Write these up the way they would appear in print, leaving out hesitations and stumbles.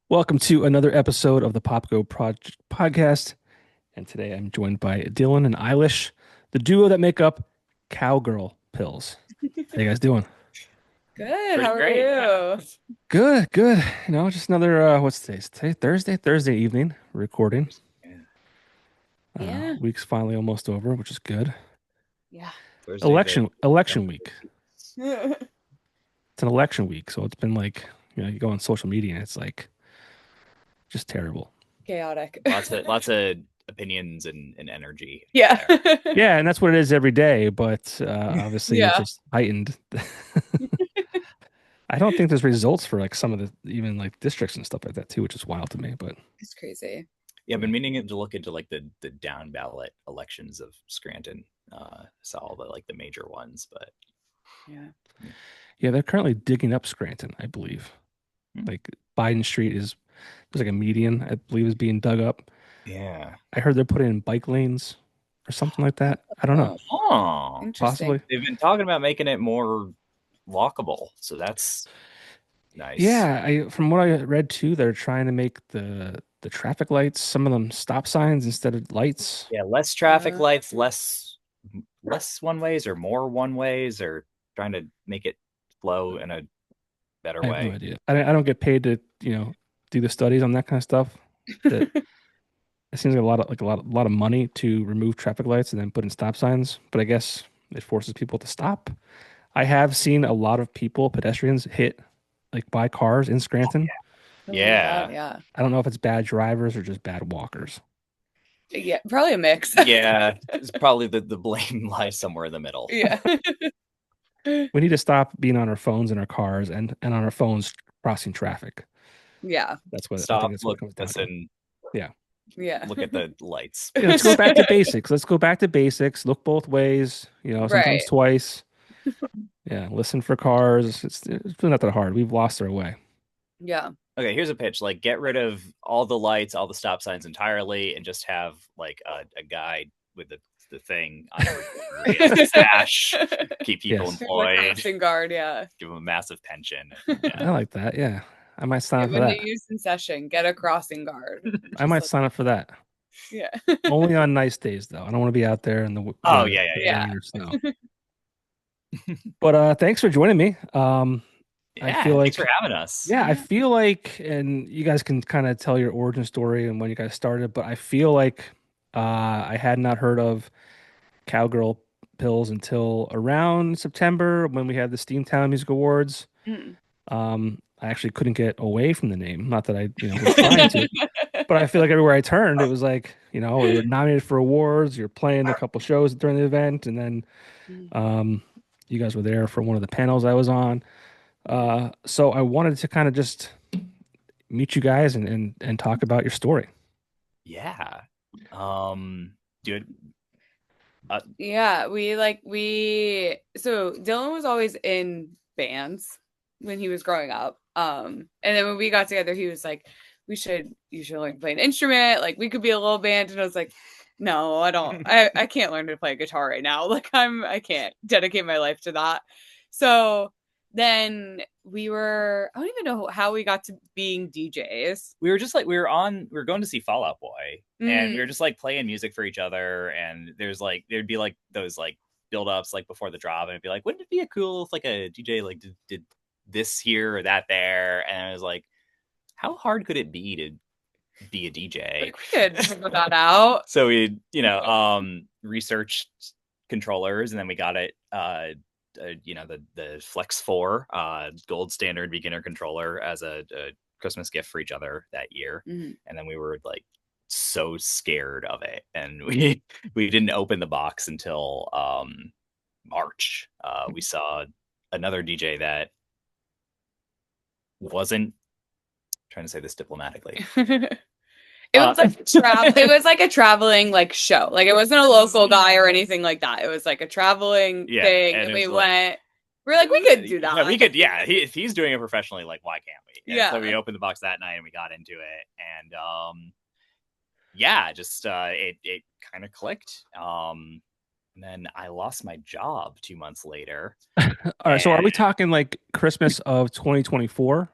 Welcome to another episode of the Popko Project podcast. And today I'm joined by Dylan and Eilish, the duo that make up Cowgirl Pills. How you guys doing? Good. Pretty How are great. Yeah. you? Good, good. Just another what's today? Thursday evening recording. Yeah. Yeah. Week's finally almost over, which is good. Yeah. Thursday the Election week. It's an election week, so it's been like, you go on social media and it's like just terrible. Chaotic. lots of opinions and energy Yeah. there. Yeah, and that's what it is every day, but obviously it's Yeah. just heightened. I don't think there's results for like some of the even like districts and stuff like that too, which is wild to me. But It's crazy. Yeah, I've been meaning to look into like the down ballot elections of Scranton. Saw all the major ones, but Yeah. yeah, they're currently digging up Scranton, I believe. hmm. Like Biden Street is there's like a median, I believe, is being dug up. Yeah. I heard they're putting in bike lanes or something like that. I don't know. Oh, Oh, interesting. Possibly. they've been talking about making it more walkable, so that's nice. Yeah, I from what I read too, they're trying to make the traffic lights, some of them stop signs instead of lights. Yeah, less traffic Uh, lights, less one ways or more one ways, or trying to make it flow in a better I have no way. idea. I don't get paid to, do the studies on that kind of stuff. That it seems like a lot of money to remove traffic lights and then put in stop signs, but I guess it forces people to stop. I have seen a lot of people, pedestrians, hit like by cars in Scranton. oh my God. Yeah. Yeah. I don't know if it's bad drivers or just bad walkers. Yeah. Probably a mix. Yeah, it's probably the blame lies somewhere in the middle. Yeah. We need to stop being on our phones in our cars and on our phones crossing traffic. Yeah. That's what I think Stop, that's what it look, comes down to. listen, Yeah. Yeah. look at the lights. Yeah, let's go back to basics. Let's go back to basics. Look both ways, sometimes Right. twice. Yeah, listen for cars. It's really not that hard. We've lost our way. Yeah. Okay, here's a pitch. Like, get rid of all the lights, all the stop signs entirely, and just have like a guy with the thing on every corner. He has a stash, keep people Yes. Like employed, crossing guard. Yeah. give them a massive pension. I Yeah. like that. Yeah. I might sign up for When they that. use in session, get a crossing guard. I Just might like, sign up for that. yeah. Only on nice days though. I don't want to be out there in Oh yeah, the yeah, Yeah. rain or snow. But thanks for joining me. yeah. I Yeah, feel thanks for like having us. yeah, I Yeah. feel like and you guys can kind of tell your origin story and when you guys started, but I feel like I had not heard of Cowgirl Pills until around September when we had the Steamtown Music Awards. Mm. I actually couldn't get away from the name. Not that I, was trying to, but I feel like everywhere I turned, it was like, we were nominated for awards. You're playing a couple shows during the event, and then Mm. um, you guys were there for one of the panels I was on. So I wanted to kind of just meet you guys and talk about your story. Yeah. Dude. Yeah, we so Dylan was always in bands when he was growing up. And then when we got together, he was like, you should learn to play an instrument. Like we could be a little band. And I was like, no, I don't I can't learn to play a guitar right now. Like I can't dedicate my life to that. So then I don't even know how we got to being DJs. We were just like we were going to see Fall Out Boy, and we were just like playing music for each other, and there'd be like those like build ups like before the drop, and it'd be like, wouldn't it be a cool if like a DJ like did this here or that there? And I was like, how hard could it be to be a DJ? Like we could figure that out. So we researched controllers, and then we got it the Flex 4 gold standard beginner controller as a Christmas gift for each other that year. Mhm. And then we were like so scared of it, and we didn't open the box until March. We saw another DJ that wasn't, trying to say this diplomatically. It was like a traveling like show. Like it wasn't a local guy or anything like that. It was like a traveling Yeah, thing. and And it we was like, went. We're like, we could do yeah, that. we could. Yeah, if he's doing it professionally, like, why can't we? And Yeah. so we opened the box that night and we got into it, and yeah, just it kind of clicked. And then I lost my job 2 months later. All right, so are we And talking like Christmas of 2024?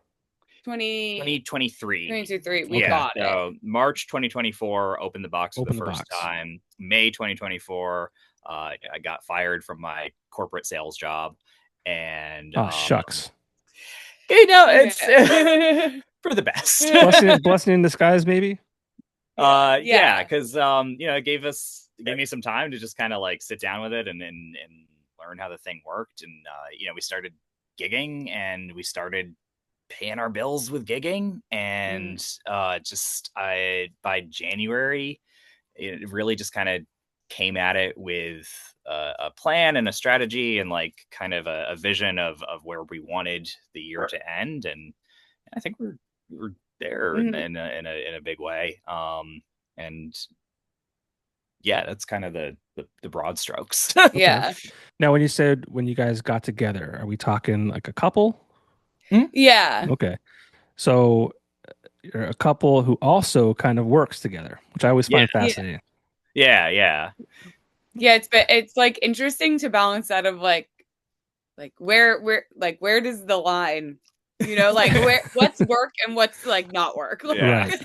2023. 2023. We Okay. got it. So March 2024, opened the box for Open the the first box. time. May 2024, I got fired from my corporate sales job, and Oh, shucks. you know, it's for the best. Blessing in disguise, maybe. Yeah, because you know, it gave me some time to just kind of like sit down with it and learn how the thing worked, and you know, we started gigging and we started paying our bills with gigging, and just by January, it really just kind of came at it with a plan and a strategy and like kind of a vision of where we wanted the year to end, and I think we're there in a big way. And yeah, that's kind of the broad strokes. Yeah. Now, when you said when you guys got together, are we talking like a couple? Yeah. Okay. So you're a couple who also kind of works together, which I always find fascinating. Yeah. It's like interesting to balance that of like where does the line, you know, like what's work and what's like not work. Right.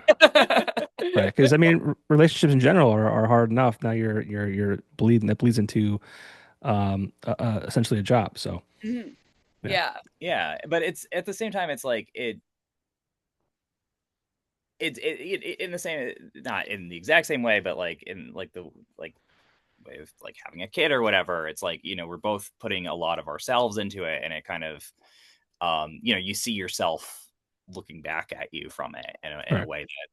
Right. Because I mean, relationships in general are hard enough. Now you're bleeding, that bleeds into essentially a job. So Yeah. But it's at the same time, it's like it in the same, not in the exact same way, but like in like the like way of like having a kid or whatever. It's like, you know, we're both putting a lot of ourselves into it, and it kind of you know, you see yourself looking back at you from it in a way that,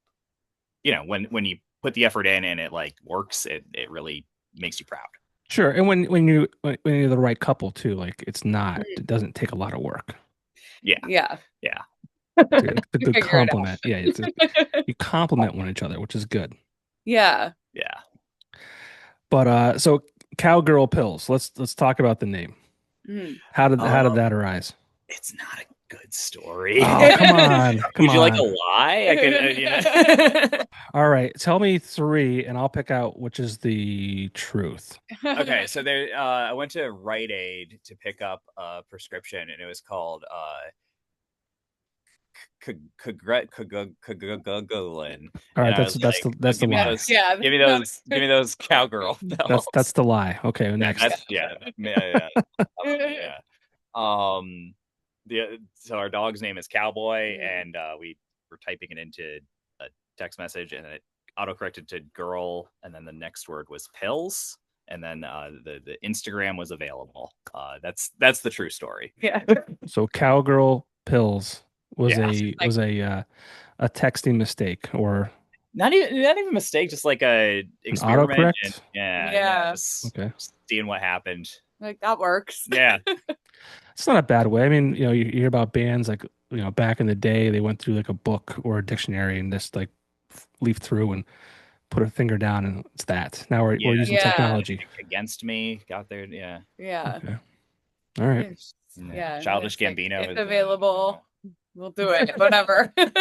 you know, when you put the effort in and it like works, it really makes you proud. Sure. And when you're the right couple too, like it doesn't take a lot of work. Yeah. It's a good compliment. Yeah, you compliment one each other, which is good. Yeah. But so Cowgirl Pills. Let's talk about the name. How did that arise? It's not a good story. Oh, come on. Would you like a lie? I could, you know. All right, tell me 3 and I'll pick out which is the truth. Okay, so there I went to Rite Aid to pick up a prescription, and it was called Kagulin. All right, that's the lie. Give me those Cowgirl Pills. That's the lie. Okay, next. Yeah. So our dog's name is Cowboy, and we were typing it into a text message, and it autocorrected to girl, and then the next word was pills, and then the Instagram was available. That's the true story. Yeah. So Cowgirl Pills was a texting mistake, or not even a mistake, just like a experiment. Autocorrect? Just okay. Seeing what happened. Like that works. Yeah. It's not a bad way. I mean, you know, you hear about bands like, you know, back in the day, they went through like a book or a dictionary and just like leaf through and put a finger down, and it's that. Now we're using technology. Against Me got there. Yeah. Okay. All right. Yeah. Childish Gambino. It's available. We'll do it. Whatever. Like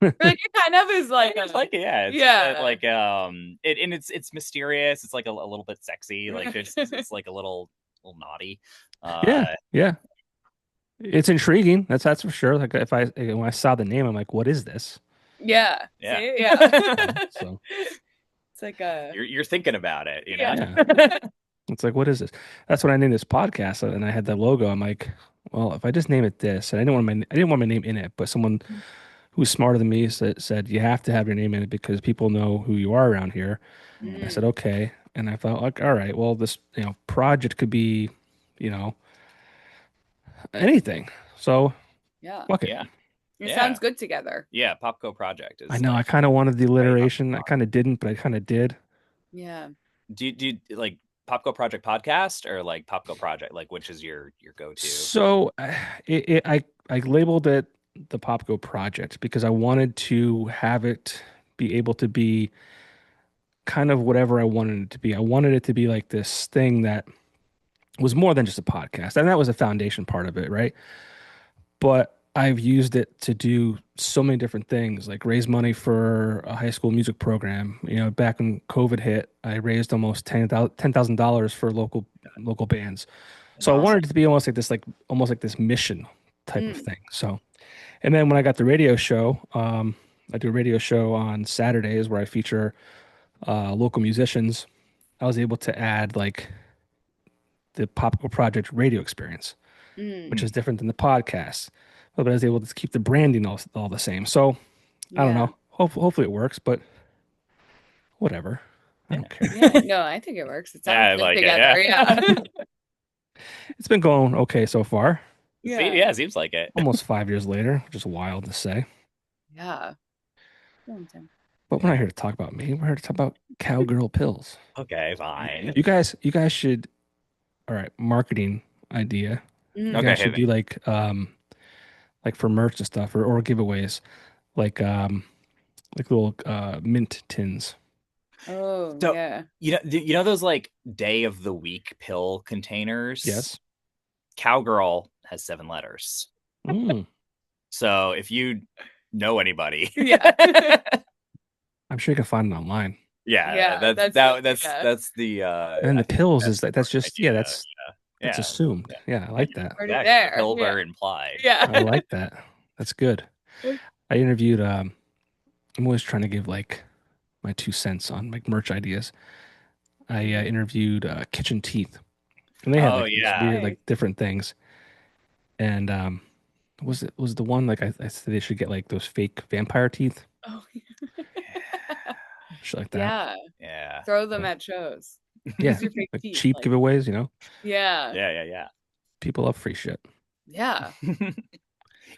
it kind of is like it's mysterious. It's like a little bit sexy. Like it's like a little naughty. Yeah. It's intriguing. That's for sure. Like when I saw the name, I'm like, what is this? Yeah. See? So it's like you're thinking about it, you know? Yeah. It's like, what is this? That's when I named this podcast, and I had that logo. I'm like, well, if I just name it this, and I didn't want my name in it, but someone who's smarter than me said you have to have your name in it because people know who you are around here. I said, okay. And I thought, like, all right, well, this, you know, project could be, you know, anything. So fuck it. Yeah. It sounds good together. Yeah, Popko Project. I know. I kind of wanted the alliteration. I kind of didn't, but I kind of did. Yeah. Do you like Popko Project podcast or like Popko Project? Like, which is your go-to? So I labeled it the Popko Project because I wanted to have it be able to be kind of whatever I wanted it to be. I wanted it to be like this thing that was more than just a podcast, and that was a foundation part of it, right? But I've used it to do so many different things, like raise money for a high school music program. You know, back when COVID hit, I raised almost $10,000 for local bands. So I wanted it to be almost like this mission type of thing. So And then when I got the radio show, I do a radio show on Saturdays where I feature local musicians. I was able to add like the Popko Project radio experience, which Mm, is different than the podcast. But I was able to keep the branding all the same. So I don't yeah. know. Hopefully it works, but whatever. I Yeah. don't care. Yeah. No, I think it works. It Yeah, sounds I good like it. together. Yeah. Yeah. It's been going okay so far. Yeah. Yeah, seems like it. Almost 5 years later, which is wild to say. Yeah. Long time. But we're not here to talk about me. We're here to talk about Cowgirl Pills. Okay, fine. You guys should. All right, marketing idea. You Mm. Okay, guys hey, should do like for merch and stuff or giveaways, like little mint tins. Oh, so yeah. you know those like day of the week pill containers? Yes. Cowgirl has 7 letters. Mm. So if you know anybody, Yeah. I'm sure you can find it online. Yeah, that's yeah. that's the And I the think pills that's is the like that's marketing just idea. that's Yeah, assumed. Yeah, I like that. Already exactly. there. The pills Yeah. are implied. I Yeah. like that. That's good. I interviewed I'm always trying to give like my 2 cents on like merch ideas. I interviewed Kitchen Teeth, and they had Oh like these yeah. weird Nice. like different things. And was the one like I said they should get like those fake vampire teeth, Oh, shit like that. yeah. Yeah. Throw them at shows. Yeah, Use your fake like teeth. cheap Like, giveaways. You know, yeah. Yeah. people love free shit. Yeah.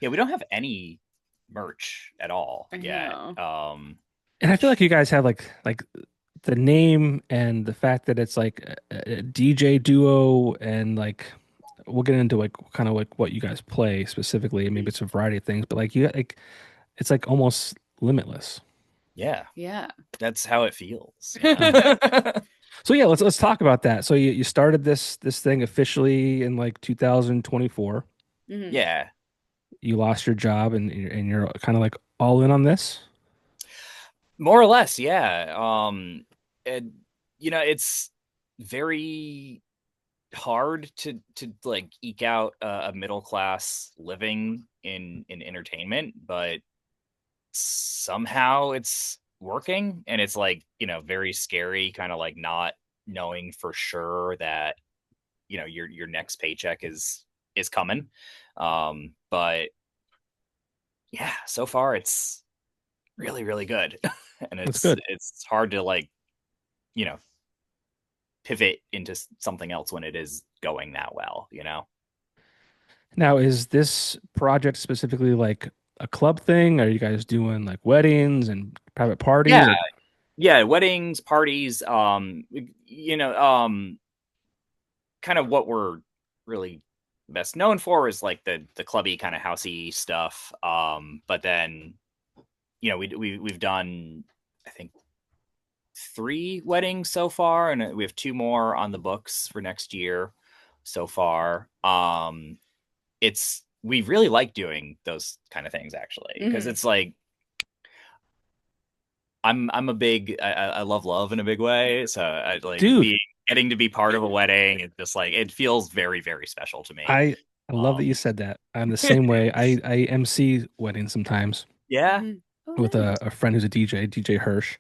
Yeah, we don't have any merch at all I yet. know. And I feel like you guys have like the name and the fact that it's like a DJ duo and like we'll get into like kind of like what you guys play specifically and maybe it's a variety of things, but like you like it's like almost limitless. Yeah, Yeah. that's how it feels. So yeah, let's talk about that. So you started this thing officially in like 2024. Mhm. Yeah. You lost your job and you're kind of like all in on this. More or less, yeah. And it's very hard to like eke out a middle class living in entertainment, but somehow it's working, and it's like very scary, kind of like not knowing for sure that your next paycheck is coming. But yeah, so far it's really really good. And That's good. it's hard to like you know pivot into something else when it is going that well. Now, is this project specifically like a club thing? Are you guys doing like weddings and private parties? Yeah, Or yeah, weddings, parties, kind of what we're really best known for is like the clubby kind of housey stuff. But then we've done, I think, 3 weddings so far, and we have 2 more on the books for next year so far. We really like doing those kind of things, actually, because it's like I'm a big I love in a big way, so I like dude, getting to be part of a wedding. It's just like it feels very very special to me. I love that you said that. I'm the same way. I MC weddings sometimes Yeah. Mhm. Oh, with nice. a friend who's a DJ, DJ Hirsch.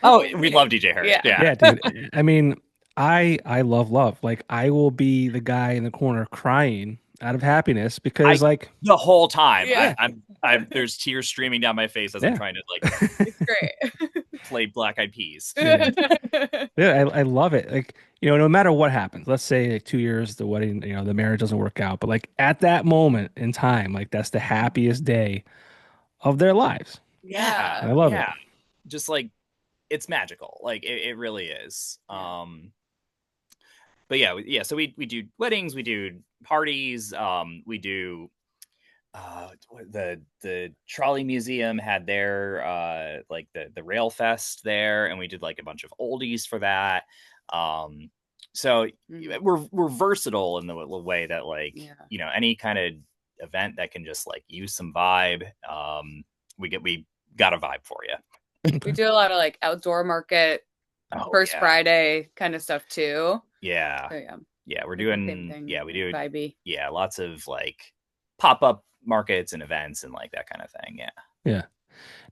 Oh, we love DJ Hirsch. Yeah. Yeah. Yeah, dude. I mean, I love love. Like I will be the guy in the corner crying out of happiness because like The whole time, Yeah. I'm there's tears streaming down my face as I'm Yeah. trying to like It's great. play Black Eyed Peas. Yeah. Yeah, I love it. Like, no matter what happens, let's say like 2 years, the wedding, the marriage doesn't work out, but like at that moment in time, like that's the happiest day of their lives. Yeah. I love it. Yeah. Just like it's magical. Like it really is. But yeah, so we do weddings, we do parties, we do the trolley museum had their like the rail fest there, and we did like a bunch of oldies for that. So we're versatile in the way that like any kind of event that can just like use some vibe, we got a vibe for you. We do a lot of like outdoor market, First Friday kind of stuff too. Yeah. So, yeah. Yeah, we're We do the same doing thing, we do vibey. lots of like pop-up markets and events and like that kind of thing. Yeah. Yeah.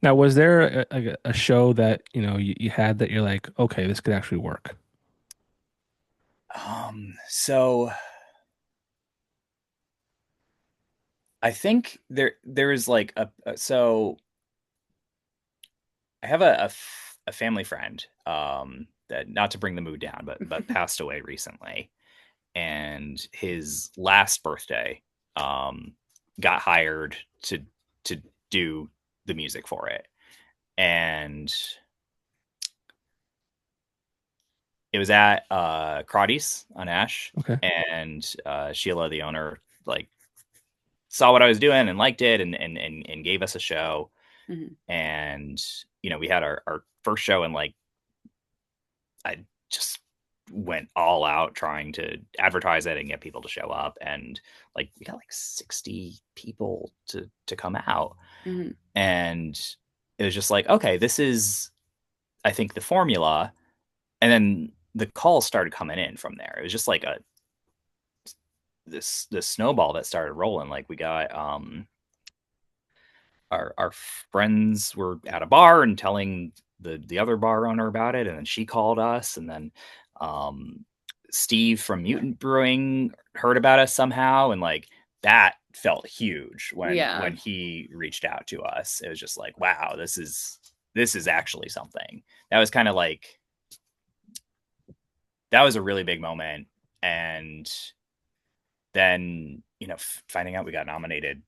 Now, was there a show that, you had that you're like, okay, this could actually work? So I think there is like so I have a family friend that, not to bring the mood down, but passed away recently, and his last birthday got hired to do the music for it, and it was at Crotty's on Ash, Okay. and Sheila, the owner, like saw what I was doing and liked it, and gave us a show. Mhm. And we had our first show, and like I just went all out trying to advertise it and get people to show up, and like we got like 60 people to come out. Mhm. And it was just like, okay, this is, I think, the formula. And then the calls started coming in from there. It was just like this snowball that started rolling. Like we got our friends were at a bar and telling the other bar owner about it, and then she called us, and then um Steve from Mutant Brewing heard about us somehow, and like that felt huge Yeah. when he reached out to us. It was just like, wow, this is actually something. That was kind of like, that was a really big moment. And then finding out we got nominated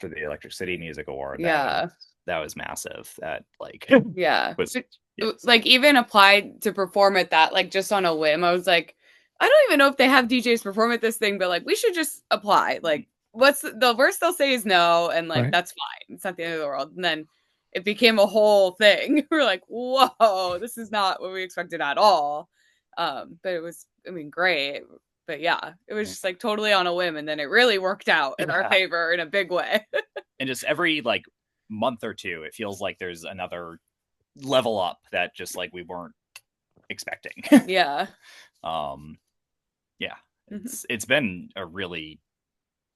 for the Electric City Music Award, Yeah. that was massive. That like Yeah. was, yes. Like even applied to perform at that, like just on a whim. I was like, I don't even know if they have DJs perform at this thing, but like we should just apply. Like, what's the worst they'll say is no, and like Right. that's fine. It's not the end of the world. And then it became a whole thing. We're like, whoa, this is not what we expected at all. But it was, I mean, great. But yeah, it was just like totally on a whim, and then it really worked out in our favor in a big way. And just every like month or two, it feels like there's another level up that just like we weren't expecting. Yeah. Yeah, it's been a really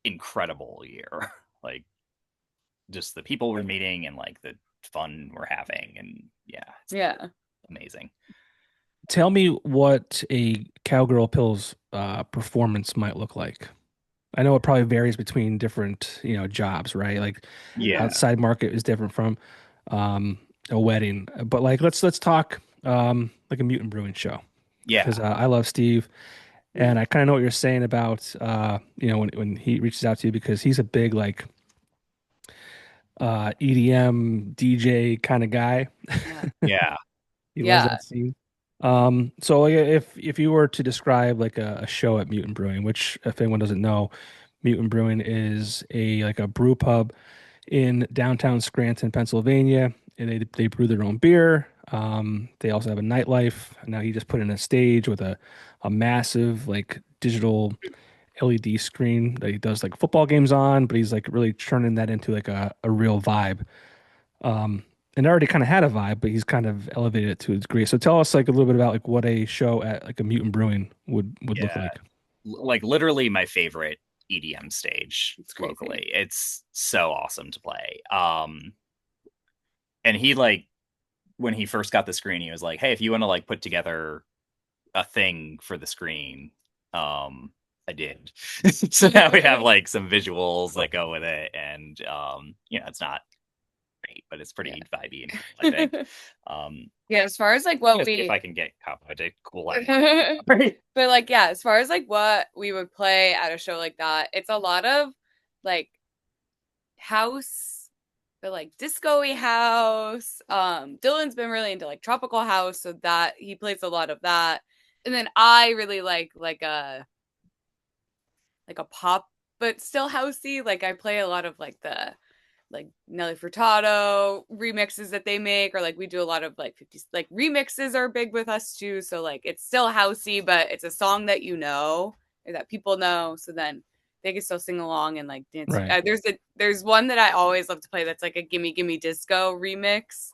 incredible year. Like just the people we're meeting and like the fun we're having, and yeah, yeah, amazing. Tell me what a Cowgirl Pills performance might look like. I know it probably varies between different, jobs, right? Like Yeah. outside market is different from a wedding. But like let's talk like a Mutant Brewing show. Yeah. Because I love Steve, and I kind of know what you're saying about when he reaches out to you, because he's a big like EDM DJ kind of guy. Yeah. He loves that scene. So like, if you were to describe like a show at Mutant Brewing, which if anyone doesn't know, Mutant Brewing is a brew pub in downtown Scranton, Pennsylvania. And they brew their own beer. They also have a nightlife. Now he just put in a stage with a massive like digital LED screen that he does like football games on, but he's like really turning that into like a real vibe. And it already kind of had a vibe, but he's kind of elevated it to a degree. So tell us like a little bit about like what a show at like a Mutant Brewing would look like. Like literally my favorite EDM stage crazy. Locally. It's so awesome to play. And he like, when he first got the screen, he was like, hey, if you want to like put together a thing for the screen, I did. So now we have like some visuals that go with it, and it's not great, but it's pretty vibey and cool, I think. Yeah, as far as like what if I can get copyrighted, cool. But like, yeah, as far as like what we would play at a show like that, it's a lot of like house, but like disco-y house. Dylan's been really into like tropical house, so that he plays a lot of that. And then I really like a pop, but still housey. Like I play a lot of like the like Nelly Furtado remixes that they make, or like we do a lot of like 50s, like remixes are big with us too. So like it's still housey, but it's a song that or that people know. So then they can still sing along and like dance. Right. There's one that I always love to play that's like a Gimme Gimme Disco remix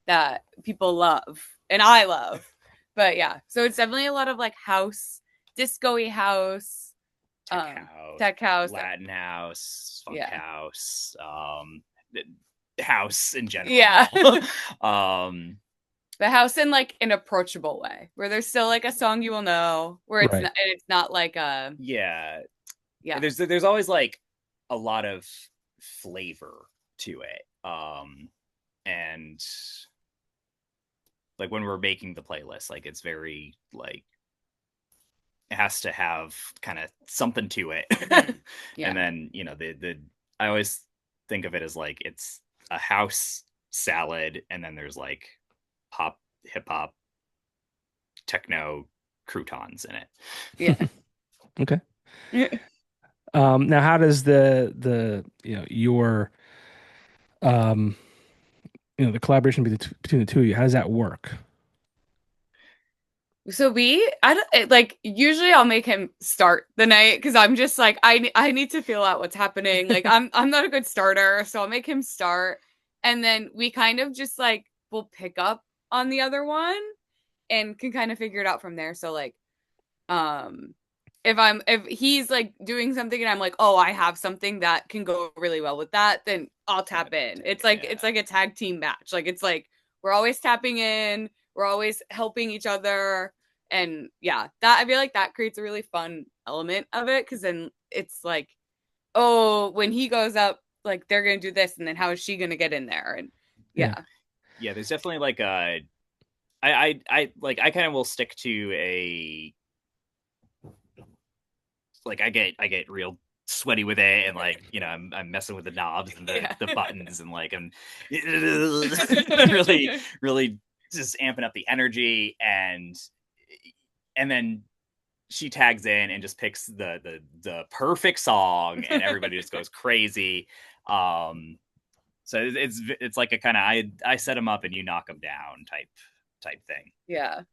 that people love and I love. But yeah, so it's definitely a lot of like house, disco-y house, tech house, tech house, Latin house, funk yeah, house, house in general. yeah. um, The house in like an approachable way, where there's still like a song you will know, where Right. it's not like a yeah. yeah. There's always like a lot of flavor to it. And like when we're making the playlist, like it's very like it has to have kind of something to it. Yeah. And then, the I always think of it as like it's a house salad and then there's like pop, hip hop, techno croutons in it. Yeah. Okay. Now how does the your um the collaboration between the two of you, how does that work? So I don't like usually I'll make him start the night because I'm just like I need to feel out what's happening. Like I'm not a good starter, so I'll make him start, and then we kind of just like we'll pick up on the other one and can kind of figure it out from there. So like um if he's like doing something and I'm like, oh, I have something that can go really well with that, then I'll tap in. It's like a tag team match. Like it's like we're always tapping in, we're always helping each other. And yeah, that I feel like that creates a really fun element of it because then it's like, oh, when he goes up, like they're gonna do this, and then how is she gonna get in there? And yeah. Yeah, there's definitely like a I kind of will stick to a like I get real sweaty with it and like I'm messing with the knobs and the buttons and like I'm really just amping up the energy and then she tags in and just picks the perfect song and everybody just goes crazy. So it's like a kind of I set them up and you knock them down type thing. Yeah.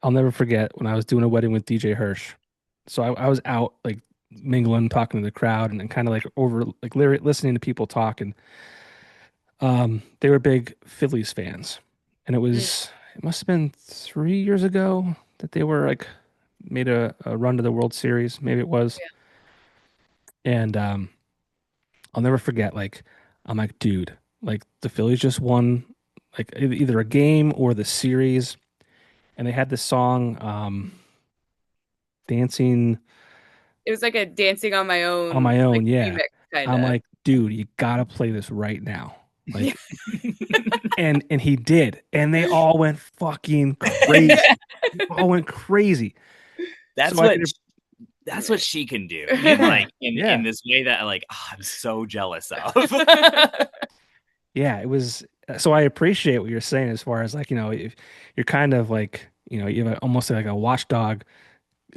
I'll never forget when I was doing a wedding with DJ Hirsch. So I was out like mingling, talking to the crowd, and kind of like over like listening to people talk. And they were big Phillies fans, and it must have been 3 years ago that they were like made a run to the World Series. Maybe it was. Yeah. And I'll never forget. Like I'm like, dude, like the Phillies just won like either a game or the series, and they had this song, dancing It was like a dancing on on my like own. Yeah. remix kind I'm of. like, dude, you gotta play this right now. Yeah. Like, and he did, and they all went fucking crazy. They all went crazy. That's So I what could, that's what she can do in like yeah, in this way that like I'm so jealous of. yeah. It was. So I appreciate what you're saying as far as like if you're kind of like you have almost like a watchdog.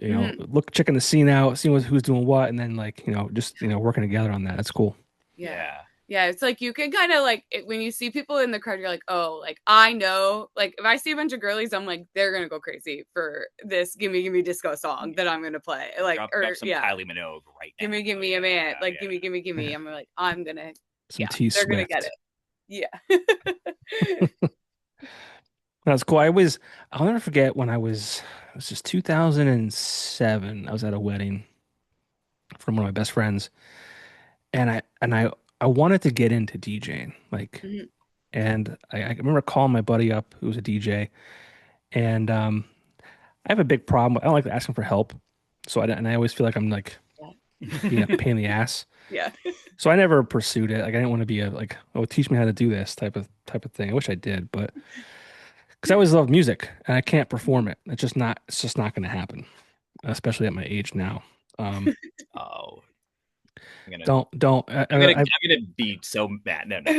Mhm. Look, checking the scene out, seeing who's doing what, and then like just working together on that. That's cool. Yeah. Yeah. Yeah, it's like you can kind of like when you see people in the crowd, you're like, oh, like I know, like if I see a bunch of girlies, I'm like, they're gonna go crazy for this gimme disco song that I'm gonna play. Like, Drop some Kylie Minogue right now. gimme a man, like gimme. I'm like, I'm gonna, Some yeah, T they're gonna get Swift. it. Yeah. That's cool. I'll never forget when it was just 2007. I was at a wedding from one of my best friends, and I wanted to get into DJing, like, Mhm. and I remember calling my buddy up who was a DJ, and I have a big problem. I don't like asking for help, and I always feel like I'm like being a pain in the ass. Yeah. So I never pursued it. Like I didn't want to be a like, oh, teach me how to do this type of thing. I wish I did, but because I always loved music and I can't perform it. It's just not going to happen, especially at my age now. Um, Oh, I'm gonna don't. I'm gonna be so mad. No. No.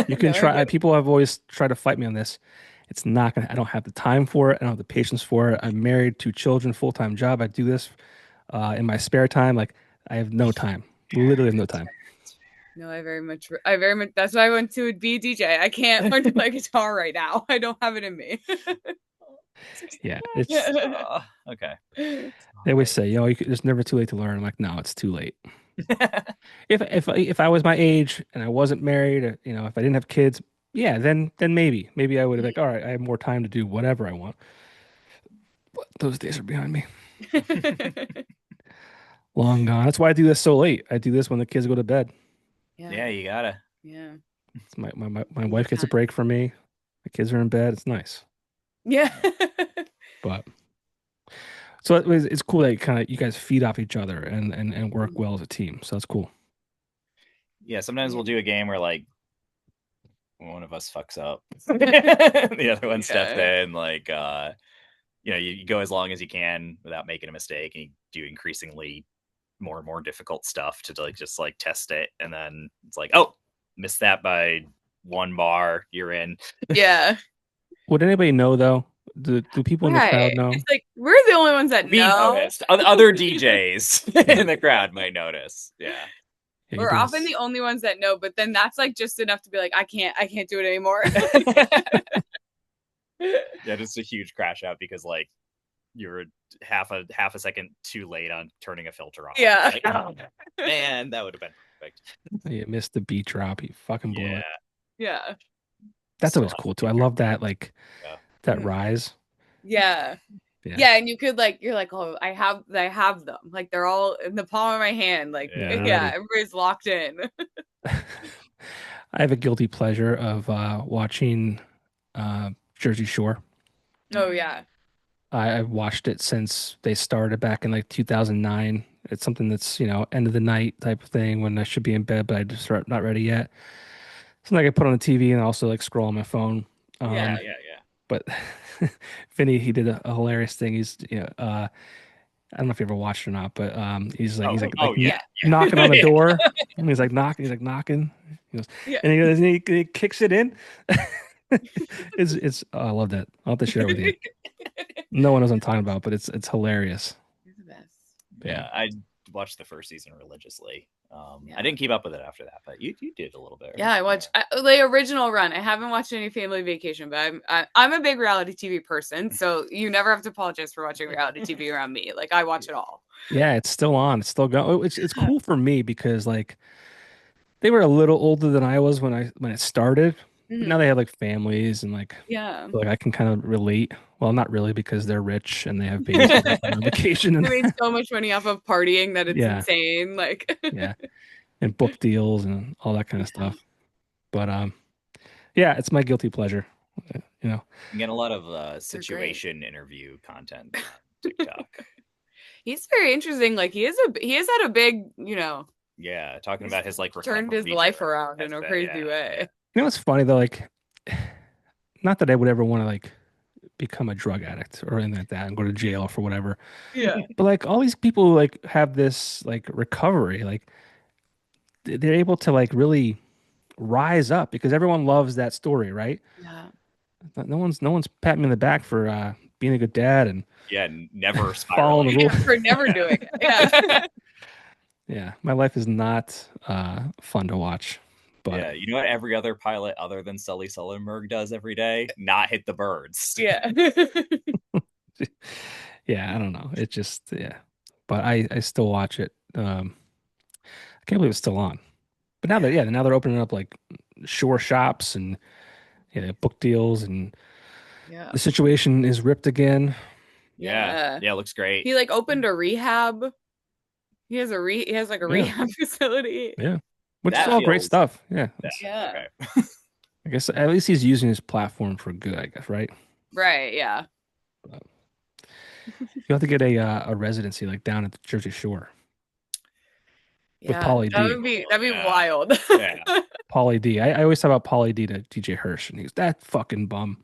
You can No, you're try. good. People have always tried to fight me on this. It's not gonna. I don't have the time for it. I don't have the patience for it. I'm married, 2 children, full-time job. I do this in my spare time. Like I have no time. Literally have no time. No, I very much. That's why I went to be a DJ. I can't learn to play guitar right now. I don't have it in me. Yeah, it's. Okay. They always say, it's never too late to learn. I'm like, no, it's too late. If I was my age and I wasn't married, or, if I didn't have kids, yeah, then maybe I would have like, all right, I have more time to do whatever I want. But those days are behind me. Long gone. That's why I do this so late. I do this when the kids go to bed. Yeah, you gotta. Yeah. It's my Me wife gets a time. break from me. The kids are in bed. It's nice. Yeah. But so it's cool that you guys feed off each other and work well as a team. So that's cool. Yeah, sometimes Yeah. we'll do a game where like one of us fucks up, the other one steps Yeah. in. Like, you go as long as you can without making a mistake, and you do increasingly more and more difficult stuff to like just like test it, and then it's like, oh, missed that by 1 bar, you're in. Yeah. Would anybody know though? Do people in the Right. crowd know? It's like we're the only ones that We know. noticed. Other DJs Yeah. in the crowd might notice. Yeah. Yeah, you We're bring often the only ones that know, but then that's like just enough to be like, I can't do it anymore. Yeah, just a huge crash out because like you're half a second too late on turning a filter off. Yeah. Like, oh, man, that would have been perfect. you missed the beat drop. You fucking blew Yeah. it. Yeah. That's Still always have cool to too. I be love that yeah. that rise. Yeah. Yeah. Yeah, and you could like you're like, oh, I have them. Like they're all in the palm of my hand. Like Yeah, yeah, they're ready. everybody's locked in. I have a guilty pleasure of watching Jersey Shore. Oh yeah. I've watched it since they started back in like 2009. It's something that's, end of the night type of thing when I should be in bed, but I just not ready yet. Something I put on the TV and also like scroll on my phone. Yeah. Yeah. But Vinny, he did a hilarious thing. I don't know if you ever watched it or not, but Yeah. knocking on the Yeah. door. And he's like knocking. He goes, Yeah. and he kicks it in. I love that. I'll have to share it with you. No one knows what I'm talking about, but it's hilarious. You're the best. Yeah, I watched the first season religiously. Yeah. I didn't keep up with it after that, but you did a little bit. Yeah, I watched the original run. I haven't watched any Family Vacation, but I'm a big reality TV person, so you never have to apologize for watching reality TV around me. Like I watch it all. Yeah, it's still on. It's still going. It's cool for me because like they were a little older than I was when it started, but now they have like families and like Yeah. so, like I can kind of relate. Well, not really because they're rich and they have babysitters on vacation They made and so much money off of partying that it's yeah, insane. Like yeah, and book deals and all that kind of Yeah. stuff. But yeah, it's my guilty pleasure. You get a lot of situation interview content on TikTok. He's very interesting. Like he has had a big, Yeah, talking about his like turned his recovery life journey. around in a That's crazy yeah, way. yeah. You know what's funny though? Like, not that I would ever want to like become a drug addict or anything like that and go to jail for whatever. Yeah. But like all these people who like have this like recovery, like they're able to like really rise up because everyone loves that story, right? Yeah. No one's patting me on the back for being a good dad and Yeah, never following the spiraling. rules. For never doing it. Yeah. Yeah, my life is not fun to watch. But Yeah, you know what every other pilot other than Sully Sullenberg does every day? Not hit the birds. Yeah. yeah, I don't know. It just yeah. But I still watch it. I can't believe it's still on. But now they're opening up like shore shops and book deals and Yeah. the situation is ripped again. Yeah, it looks great. He like opened a rehab. He has like a rehab facility. Yeah. Which That is all great feels- stuff. Yeah. Yeah. Okay. I guess at least he's using his platform for good, I guess, right? Right. Yeah. You have to get a residency like down at the Jersey Shore with Yeah. Pauly D. That'd be Yeah. wild. Yeah. Pauly D. I always talk about Pauly D to DJ Hirsch, and he's that fucking bum.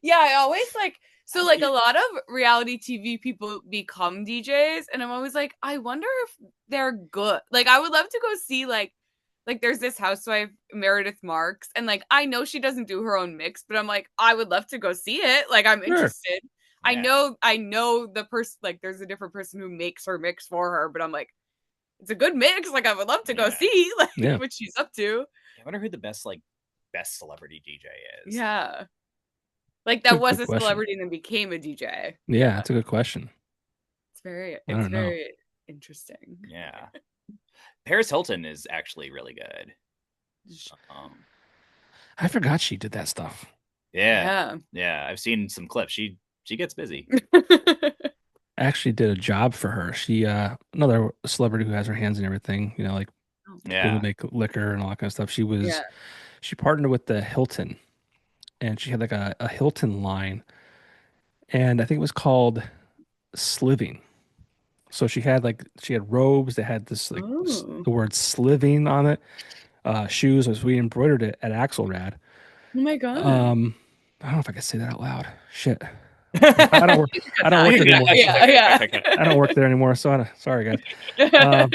Yeah, I always like so like a lot of reality TV people become DJs and I'm always like, I wonder if they're good. Like I would love to go see like there's this housewife, Meredith Marks, and like I know she doesn't do her own mix, but I'm like, I would love to go see it. Like I'm Sure. interested. Yeah. I know the person like there's a different person who makes her mix for her, but I'm like, it's a good mix. Like I would love to go Yeah. see like Yeah. what she's up to. I wonder who the best celebrity DJ is. Yeah. Like That's that was good a question. celebrity and then became a DJ. Yeah, that's a good question. It's don't know. very interesting. Yeah. Paris Hilton is actually really good. I forgot she did that stuff. Yeah. I've seen some clips. She gets busy. actually did a job for her. She another celebrity who has her hands in everything, like Oh, people who Yeah. make liquor and all that kind of stuff. yeah. She partnered with the Hilton, and she had like a Hilton line, and I think it was called Sliving. So she had robes that had this like Oh. the word sliving on it. Shoes as we embroidered it at Axelrad. Oh my god. I don't know if I can say that out loud. Shit. I don't Yeah. work. You can cut I don't that. work You there can cut- anymore. Yeah, I don't work there anymore. So sorry, guys. yeah.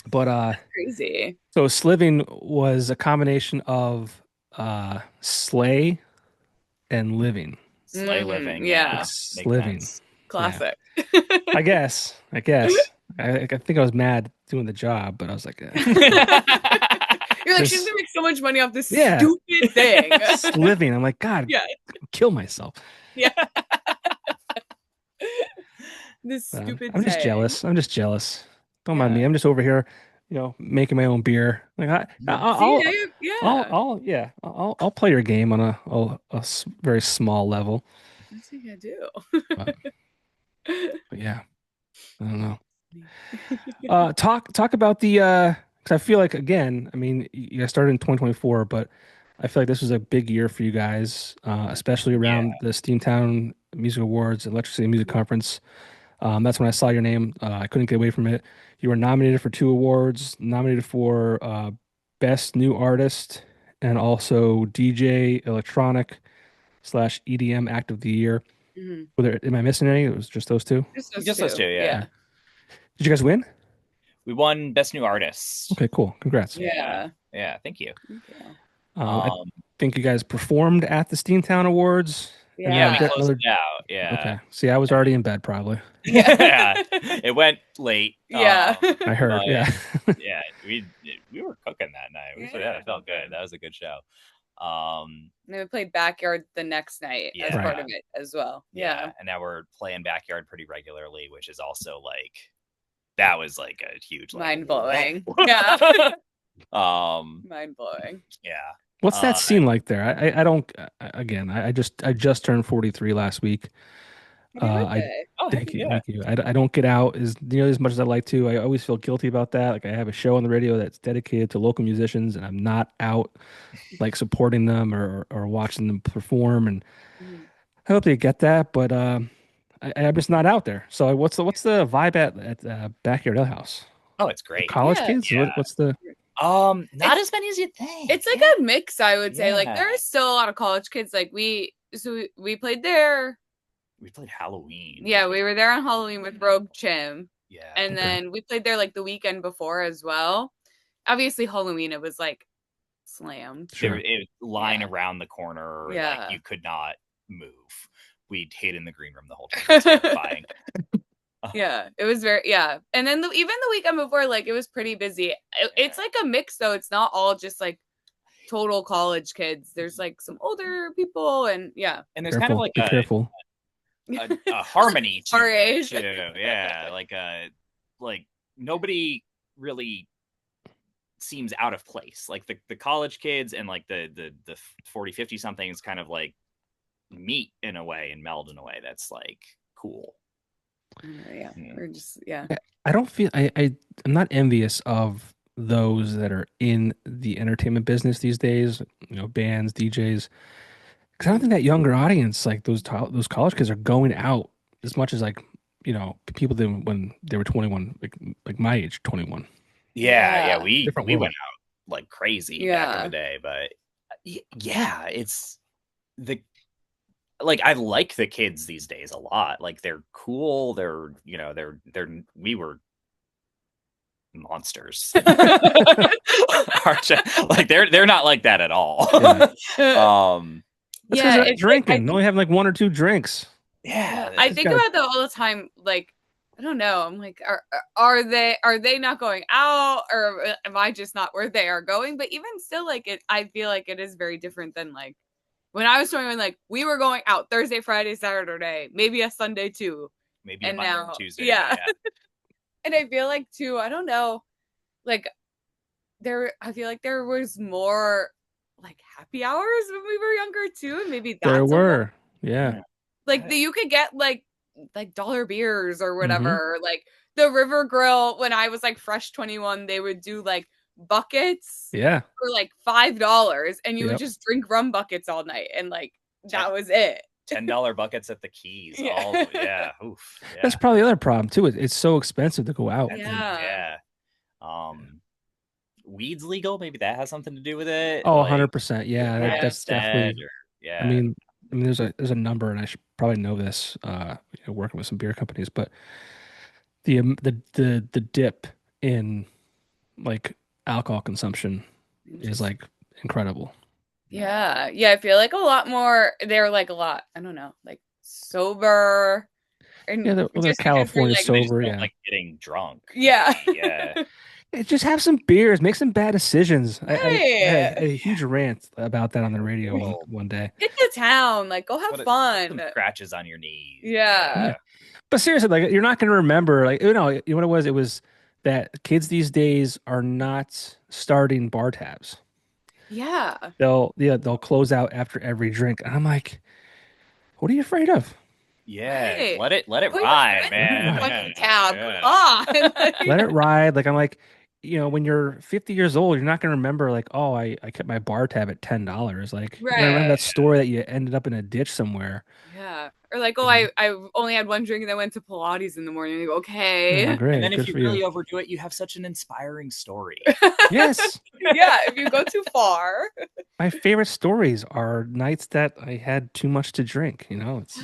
But Crazy. so sliving was a combination of slay and living. Slay living. Yeah. Like Yeah. Makes sliving. sense. Yeah. Classic. I guess. I guess. I think I was mad doing the job, but I was like, You're like, she's this, gonna make so much money off this yeah, stupid thing. sliving. I'm like, God, Yeah. kill myself. Yeah. This But stupid I'm just saying. jealous. I'm just jealous. Don't mind Yeah. me. I'm just over here, making my own beer. Like See, yeah. I'll play your game on a very small level. That's what you do. But, but yeah, I don't know. Talk about the 'cause I feel like again, I mean, you guys started in 2024, but I feel like this was a big year for you guys, especially Yeah. around the Steamtown Music Awards, Electric City Music Conference. That's when I saw your name. I couldn't get away from it. You were nominated for 2 awards, nominated for Best New Artist and also DJ Electronic / EDM Act of the Year. Mhm. Am I missing any? It was just those two. Just those two. Yeah. Yeah. Did you guys win? We won Best New Artist. Okay, cool. Congrats. Yeah. Yeah. Thank you. I Um, think you guys performed at the Steamtown Awards. And yeah, then we Yeah. closed it out. Yeah. Okay. See, I was already in bed probably. Yeah. It went late. Yeah. I heard. But- Yeah. Yeah. We were cooking that night. It felt good. That was a good show. And then we played backyard the next night as Yeah. part of it as well. Yeah. And now we're playing backyard pretty regularly, which is also like that was like a huge like, Mind blowing. whoa. Yeah. Um. Mind blowing. Yeah. What's that scene like there? I don't. Again, I just turned 43 last week. Happy I birthday. Oh, thank you, yeah. thank you. I don't get out as much as I like to. I always feel guilty about that. Like I have a show on the radio that's dedicated to local musicians, and I'm not out like supporting them or watching them perform. And Mhm. I hope they get that, but I'm just not out there. So what's the vibe at Backyard Ale House? Oh, it's great. College Yeah. kids? Yeah. What's the? Not as many as you think. It's like a mix, I would say. Like Yeah. there are still a lot of college kids. Like we played there. We played Halloween. Yeah, we were there on Halloween with Rogue Chim. Yeah. And Okay. then we played there like the weekend before as well. Obviously Halloween it was like slammed. There Sure. was a line Yeah. around the corner. Yeah. Like you could not move. We hid in the green room the whole time. It was terrifying. Yeah, it was very and then even the weekend before, like it was pretty busy. It's like a mix though. It's not all just like total college kids. There's like some older people and yeah. And there's kind of like Be careful. a harmony to Our it, age. too. Yeah, like nobody really seems out of place. Like the college kids and like the 40 50 somethings kind of like meet in a way and meld in a way that's like cool. Yeah, Yeah. we're just I don't feel I'm not envious of those that are in the entertainment business these days, bands, DJs. Because I don't think that younger audience, like those college kids, are going out as much as like people did when they were 21, like my age, 21. Yeah, we Different went world. out like crazy back Yeah. in the day, but yeah, it's the like I like the kids these days a lot. Like they're cool. They're we were monsters. Like they're not like that at all. That's because they're it's drinking. like, Only having like 1 or 2 drinks. Yeah, I It's think gotta- about that all the time. Like, I don't know. I'm like, are they not going out, or am I just not where they are going? But even still, like I feel like it is very different than like when I was 21. Like we were going out Thursday, Friday, Saturday, maybe a Sunday too. maybe and a Monday now- and Tuesday. yeah. And I feel like too, I don't know, like I feel like there was more like happy hours when we were younger too, and maybe that's There a were. Yeah. like you could get like like dollar beers or Mm-hmm. whatever. Like the River Grill, when I was like fresh 21, they would do like buckets Yeah. for like $5, and you would Yep. just drink rum buckets all night, and like Ten, that was it. $10 buckets at the Keys. Yeah. All yeah. Oof. That's Yeah. probably the other problem too. It's so expensive to go out. And, Yeah. Yeah. Weed's legal. Maybe that has something to do with it. oh, Like 100%. Yeah, yeah, that's definitely. I yeah. mean, there's a number, and I should probably know this. Working with some beer companies, but the dip in like alcohol consumption is like incredible. Yeah. Yeah. I feel like a lot more, they're like a lot, I don't know, like sober. Yeah, And they're just because they're California like, They just sober. don't Yeah, like getting drunk. yeah. Yeah. just have some beers, make some bad decisions. I had Right. a huge rant about that on the radio Well, one day. Get to town. Like, go have Put fun. some scratches on your knees. Yeah. Yeah, but seriously, like you're not going to remember. Like you know what it was? It was that kids these days are not starting bar tabs. Yeah. They'll close out after every drink, and I'm like, what are you afraid of? Yeah. Right. Let it Put your ride, friends Let it in the man. ride. fucking tab. Yeah. Come on. Let it ride. Like I'm like, when you're 50 years old, you're not gonna remember like, oh, I kept my bar tab at $10. Like you're gonna remember Right. that story that you ended up in a ditch somewhere. Yeah. Or like, oh, You know? I only had one drink and then went to Pilates in the morning. Like, Oh, okay. And great, then if good you for you. really overdo it, you have such an inspiring story. Yes, Yeah. If you go too far. my favorite stories are nights that I had too much to drink. It's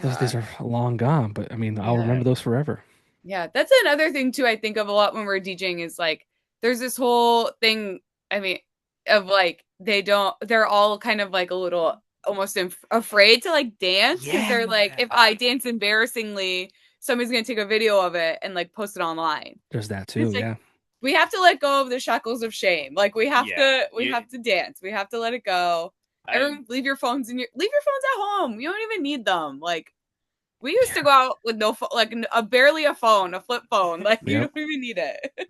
those Yeah. days are long gone, but I mean, I'll Yeah. remember those forever. Yeah, that's another thing too I think of a lot when we're DJing is like there's this whole thing, I mean, of like they're all kind of like a little almost afraid to like dance because they're like, if I dance embarrassingly, somebody's gonna take a video of it and like post it online. There's that And too. it's like Yeah, we have to let go of the shackles of shame. Like Yeah. we have to dance. We have to let it go. I, Everyone leave your phones at home. You don't even need them. Like we used to go out with no phone, like barely a phone, a flip phone. Like you yep. don't even need it.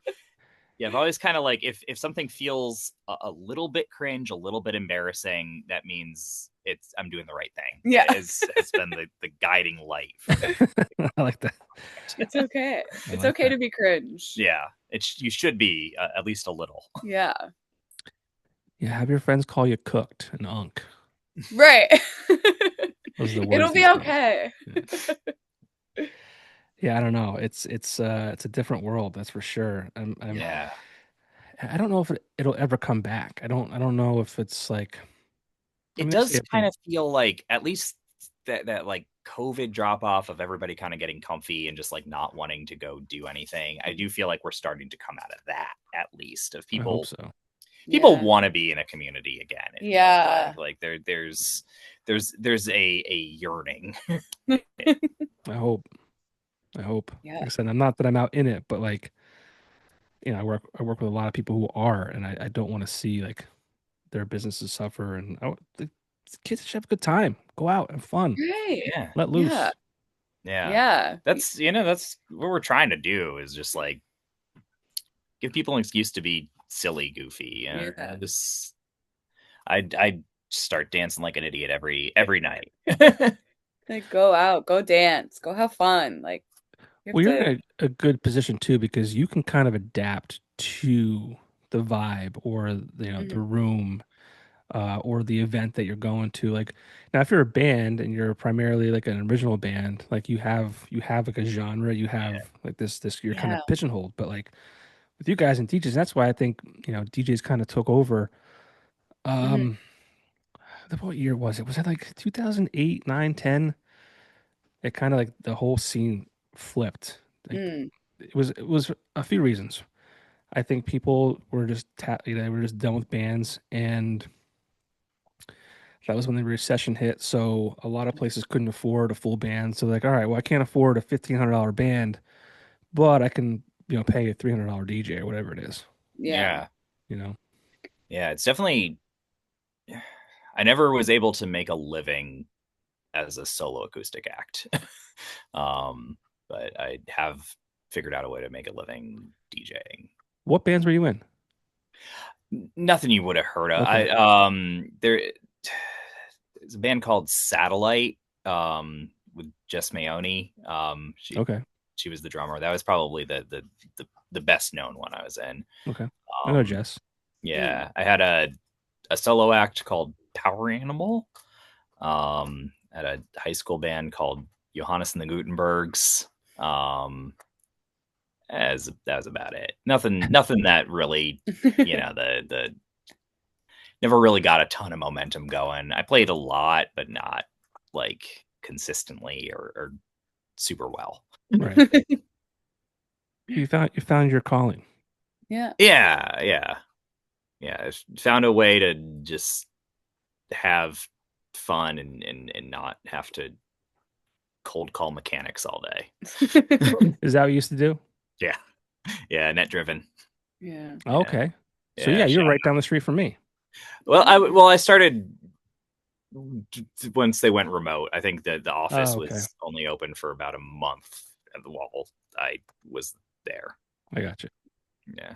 yeah, I've always kind of like if something feels a little bit cringe, a little bit embarrassing, that means I'm doing the right thing. Yeah. It's been the guiding light. I like that. It's okay. I It's like okay that. to be cringe. Yeah, you should be at least a little. Yeah. Yeah, have your friends call you cooked and unk. Right. Those are the words It'll be these days. okay. Yeah, I don't know. It's a different world, that's for sure. Yeah, I don't know if it'll ever come back. I don't know if it's like. I it mean, does kind of feel like at least that like COVID drop off of everybody kind of getting comfy and just like not wanting to go do anything. I do feel like we're starting to come out of that at least of I hope people. so. People Yeah. want to be in a community again. It feels Yeah. like there's a yearning. I hope. Yeah. Like I said, I'm not that I'm out in it, but like, I work with a lot of people who are, and I don't want to see like their businesses suffer. And the kids should have a good time. Go out, have fun, Right. Yeah, let loose. yeah. Yeah. That's that's what we're trying to do is just like give people an excuse to be silly, goofy, and Yeah. just I start dancing like an idiot every night. Like go out, go dance, go have fun. Like you have Well, you're to. in a good position too because you can kind of adapt to the vibe or the Mhm. room or the event that you're going to. Like now, if you're a band and you're primarily like an original band, like you have like a genre, you have like this you're kind Yeah. of pigeonholed. But like with you guys and DJs, that's why I think DJs kind of took over. Mhm. Um, what year was it? Was it like 2008, 9, 10? It kind of like the whole scene flipped. Like Mm. it was a few reasons. I think people were just they were just done with bands, and that was when the recession hit. So a lot of places couldn't afford a full band. So like, all right, well, I can't afford a $1,500 band, but I can pay a $300 DJ or whatever it is. Yeah. You know, Yeah, it's definitely. I never was able to make a living as a solo acoustic act, but I have figured out a way to make a living DJing. what bands were you in? Nothing you would have heard of. Okay. There's a band called Satellite. with Jess Maone. Okay. She was the drummer. That was probably the best known one I was in. Okay. I know Um, Jess. yeah, I had a solo act called Power Animal. At a high school band called Johannes and the Gutenbergs. As that was about it. Nothing that really, the never really got a ton of momentum going. I played a lot, but not like consistently or super well. Right. You found your calling. Yeah. Yeah. I found a way to just have fun and not have to cold call mechanics all day. Is that what you used to do? Yeah, net driven. Yeah. Oh, okay. So Yeah, you're right down the street from me. Well, I started once they went remote. I think that the office Oh, okay. was only open for about a month while I was there. I got you. Yeah.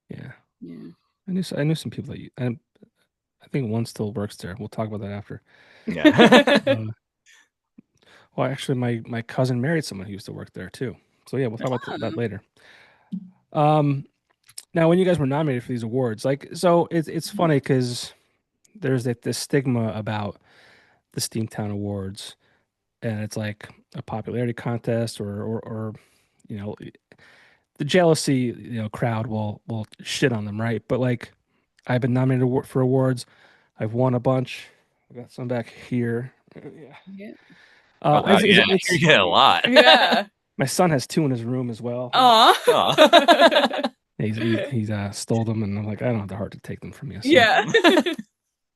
Yeah. I knew some people that and I think one still works there. We'll talk about that after. Yeah. Well, actually, my cousin married someone who used to work there too. So yeah, we'll talk about that later. Now when you guys were nominated for these awards, like, so it's funny because there's this stigma about the Steamtown Awards, and it's like a popularity contest, or you know, the jealousy, crowd will shit on them, right? But like, I've been nominated for awards. I've won a bunch. I got some back here. Yeah. Yeah. Oh, wow, you get a lot. Yeah. My son has two in his room as well. Aw. He's stole them, and I'm like, I don't have the heart to take them from you. So Yeah.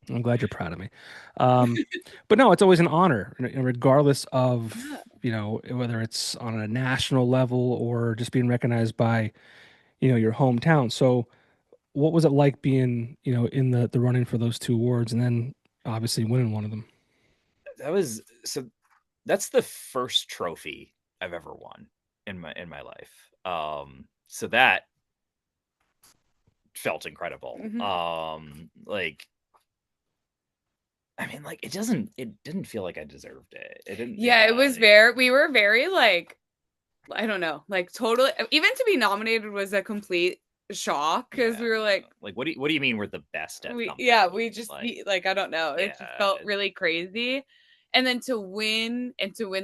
I'm glad you're proud of me. But no, it's always an honor, regardless of whether it's on a national level or just being recognized by your hometown. So what was it like being in the running for those two awards, and then obviously winning one of them? That's the first trophy I've ever won in my life. So that felt incredible. Like, I mean, like, it didn't feel like I deserved it. It didn't. Yeah, it was we were very like, I don't know, like totally, even to be nominated was a complete shock because we were like what do you mean we're the best at something? Yeah, we just like I don't know. It Yeah, felt really crazy. And then to win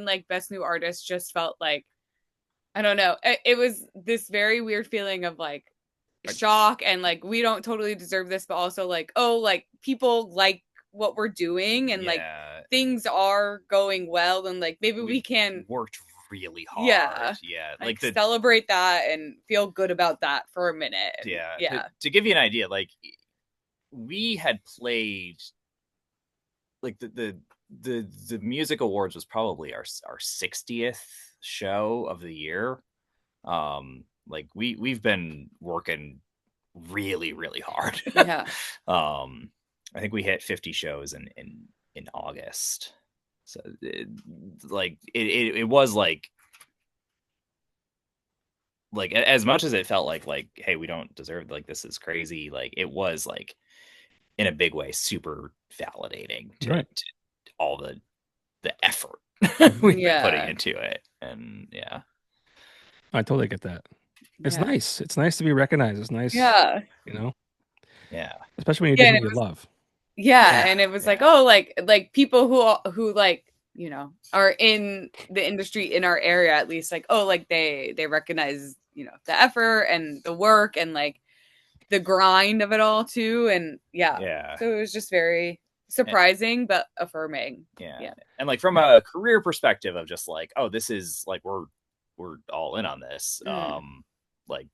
like best new artist just felt like, I don't know. It was this very weird feeling of like shock and like we don't totally deserve this, but also like, oh, like people like what we're doing and like things are going well and like maybe we can worked really hard. Like celebrate that and feel good about that for a minute. To give you an idea, like we had played like the music awards was probably our 60th show of the year. Like we've been working really, really hard. I think we hit 50 shows in August. So it was like as much as it felt like, hey, we don't deserve, like, this is crazy. Like, it was like in a big way, super validating to all the effort we've been putting into it. And I totally get that. It's nice. It's nice to be recognized. It's nice. Especially when you're doing what you love. And it was like, oh, like people who like are in the industry in our area, at least, like, oh, like they recognize the effort and the work and like the grind of it all too. And so it was just very surprising but affirming. And like from a career perspective of just like, oh, this is like we're all in on this. Like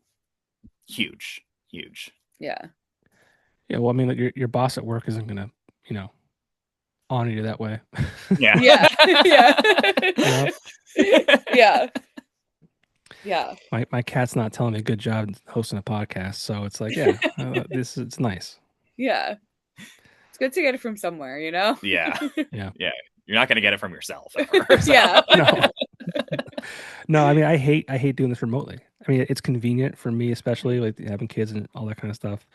huge. Well, I mean, like, your boss at work isn't gonna honor you that way. My cat's not telling me good job hosting a podcast, so it's like, it's nice. It's good to get it from somewhere, yeah you're not gonna get it from yourself ever, No, I mean, I hate doing this remotely. I mean, it's convenient for me, especially like having kids and all that kind of stuff.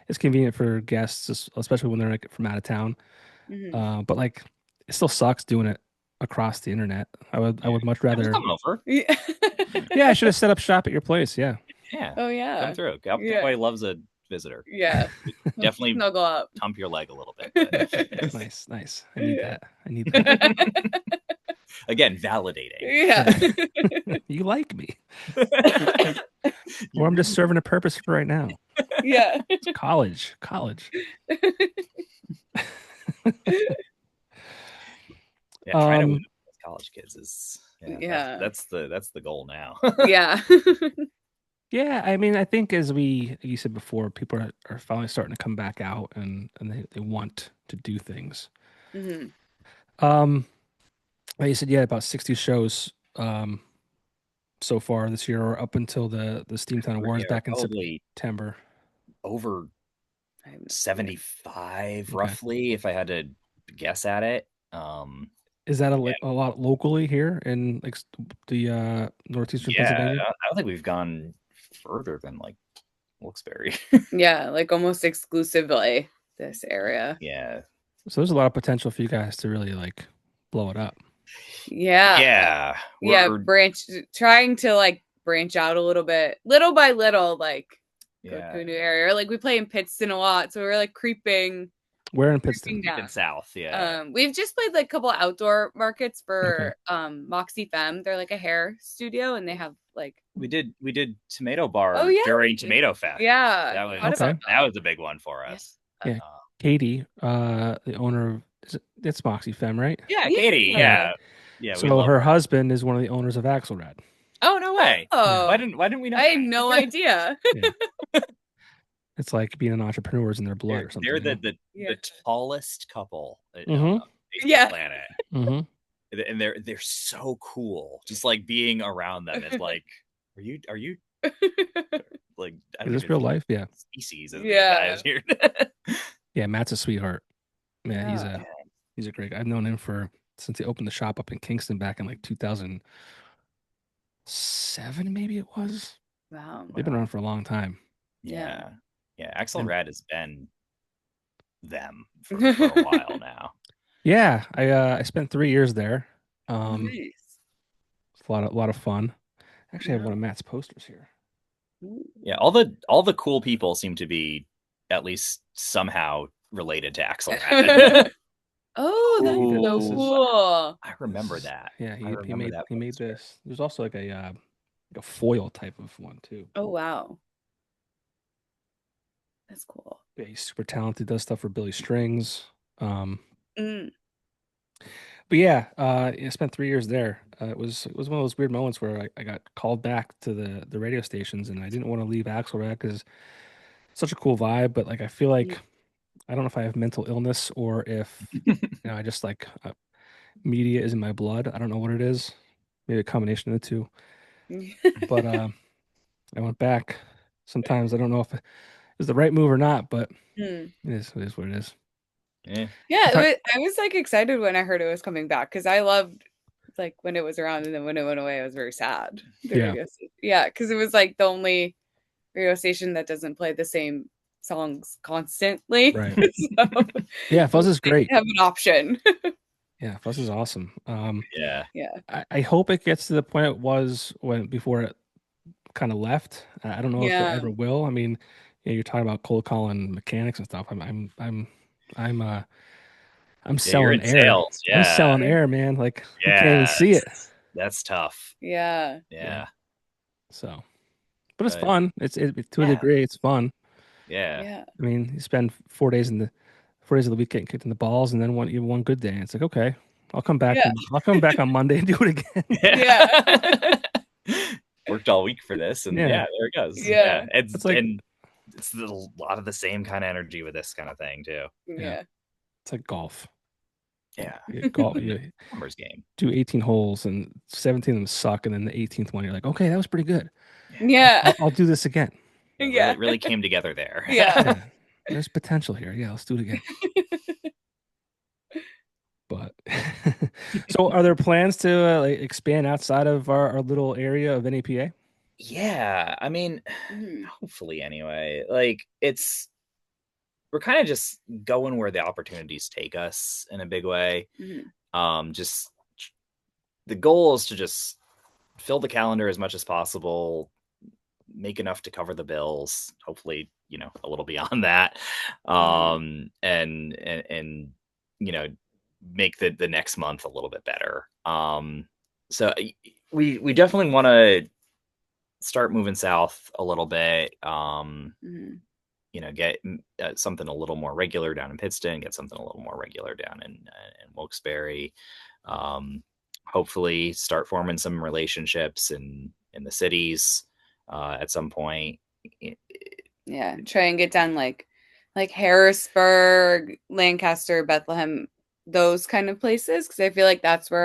It's convenient for guests, especially when they're like from out of town. But like, it still sucks doing it across the internet. I would much I was rather. coming over. Yeah. Yeah, I should have set up shop at your place. Yeah. Yeah. Oh yeah. Come through. Yeah. Cowboy loves a visitor. Yeah. Definitely Snuggle up. hump your leg a little bit. But... Nice, nice. I need that. I need that. Again, validating. Yeah. You like me. Or I'm just serving a purpose for right now. Yeah. It's college. Yeah, trying to win with college kids is that's the goal now. Yeah. Yeah, I mean, I think as you said before, people are finally starting to come back out and they want to do things. Like you said, yeah, about 60 shows so far this year, or up until the Steamtown Awards back in September. Over 75 roughly, if I had to guess at it. Is that a lot locally here in like the northeastern Pennsylvania? I don't think we've gone further than like Wilkes-Barre. Yeah, like almost exclusively this area. Yeah. So there's a lot of potential for you guys to really like blow it up. Yeah. Trying to like branch out a little bit, little by little, like go to a new area. Like we play in Pittston a lot, so we're like creeping. Where in Pittston? Creeping south, yeah. We've just played like a couple outdoor markets for Moxie Femme. They're like a hair studio, and they have like we did Tomato Bar during Tomato Fest. Yeah, that was a big one for us. Yeah, Katie, the owner of it's Moxie Femme, right? Yeah, Katie. Yeah. So her husband is one of the owners of Axelrad. Oh no way! Oh, why didn't we know? I had no idea. It's like being an entrepreneur is in their blood or something. They're the tallest couple on the planet. And they're so cool. Just like being around them is like, are you like is this real life? Yeah. Species of guys here. Yeah, Matt's a sweetheart. Man, he's a great guy. I've known him since he opened the shop up in Kingston back in like 2007, maybe it was. Wow. They've been around for a long time. Yeah. Axelrad has been them for a while now. Yeah, I spent 3 years there. Nice. It's a lot of fun. Actually, I have one of Matt's posters here. Yeah, all the cool people seem to be at least somehow related to Axelrad. Oh, that's so cool. I remember that. Yeah, he made this. There's also like a foil type of one too. Oh wow. That's cool. Yeah, he's super talented, does stuff for Billy Strings. But yeah, I spent 3 years there. It was one of those weird moments where I got called back to the radio stations, and I didn't want to leave Axelrad because it's such a cool vibe. But like, I feel like I don't know if I have mental illness or if I just like media is in my blood. I don't know what it is. Maybe a combination of the two. But I went back. Sometimes I don't know if it was the right move or not, but it is what it is. Yeah, I was like excited when I heard it was coming back because I loved like when it was around, and then when it went away, I was very sad. Yeah, because it was like the only radio station that doesn't play the same songs constantly. Right. So, yeah, Fuzz is great. Have an option. Yeah, Fuzz is awesome. Yeah. I hope it gets to the point it was before it kind of left. I don't know if it ever will. I mean, you're talking about cold calling mechanics and stuff. I'm selling air. Sales. Yeah. I'm selling air, man. Like you can't even see it. That's tough. Yeah. So, but it's fun. It's to a degree, it's fun. Yeah. I mean, you spend 4 days of the week getting kicked in the balls, and then one good day, and it's like, okay, I'll come back. I'll come back on Monday and do it again. Yeah. Worked all week for this, and there it goes. Yeah. It's a lot of the same kind of energy with this kind of thing too. Yeah. It's like golf. Yeah. Golf. Numbers game. Do 18 holes, and 17 of them suck, and then the 18th one, you're like, okay, that was pretty good. Yeah. I'll do this again. It really came together there. Yeah. There's potential here. Yeah, let's do it again. But so are there plans to expand outside of our little area of NEPA? Yeah, I mean, hopefully anyway. Like we're kind of just going where the opportunities take us in a big way. Just the goal is to just fill the calendar as much as possible, make enough to cover the bills, hopefully, a little beyond that. And make the next month a little bit better. So we definitely want to start moving south a little bit. Get something a little more regular down in Pittston, get something a little more regular down in Wilkes-Barre. Hopefully start forming some relationships in the cities at some point. Yeah, try and get down like Harrisburg, Lancaster, Bethlehem, those kind of places, because I feel like that's where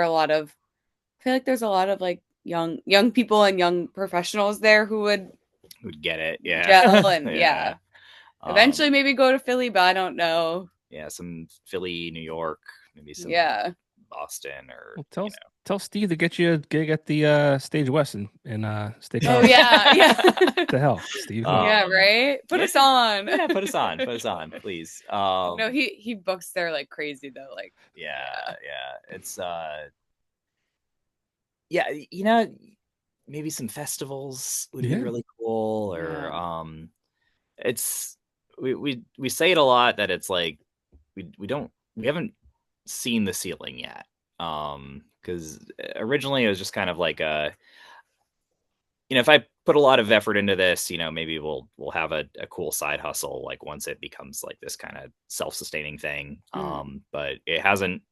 there's a lot of like young people and young professionals there who would get it. Yeah. Gel and yeah. Eventually maybe go to Philly, but I don't know. Yeah, some Philly, New York, maybe some Boston, or tell Steve to get you a gig at the Stage West in State College. Oh yeah. The hell, Steve. Yeah, right. Put us on. Yeah, put us on, please. No, he books there like crazy though. Like yeah. It's maybe some festivals would be really cool, or it's we say it a lot that it's like we haven't seen the ceiling yet, because originally it was just kind of like if I put a lot of effort into this, maybe we'll have a cool side hustle like once it becomes like this kind of self-sustaining thing. But it hasn't.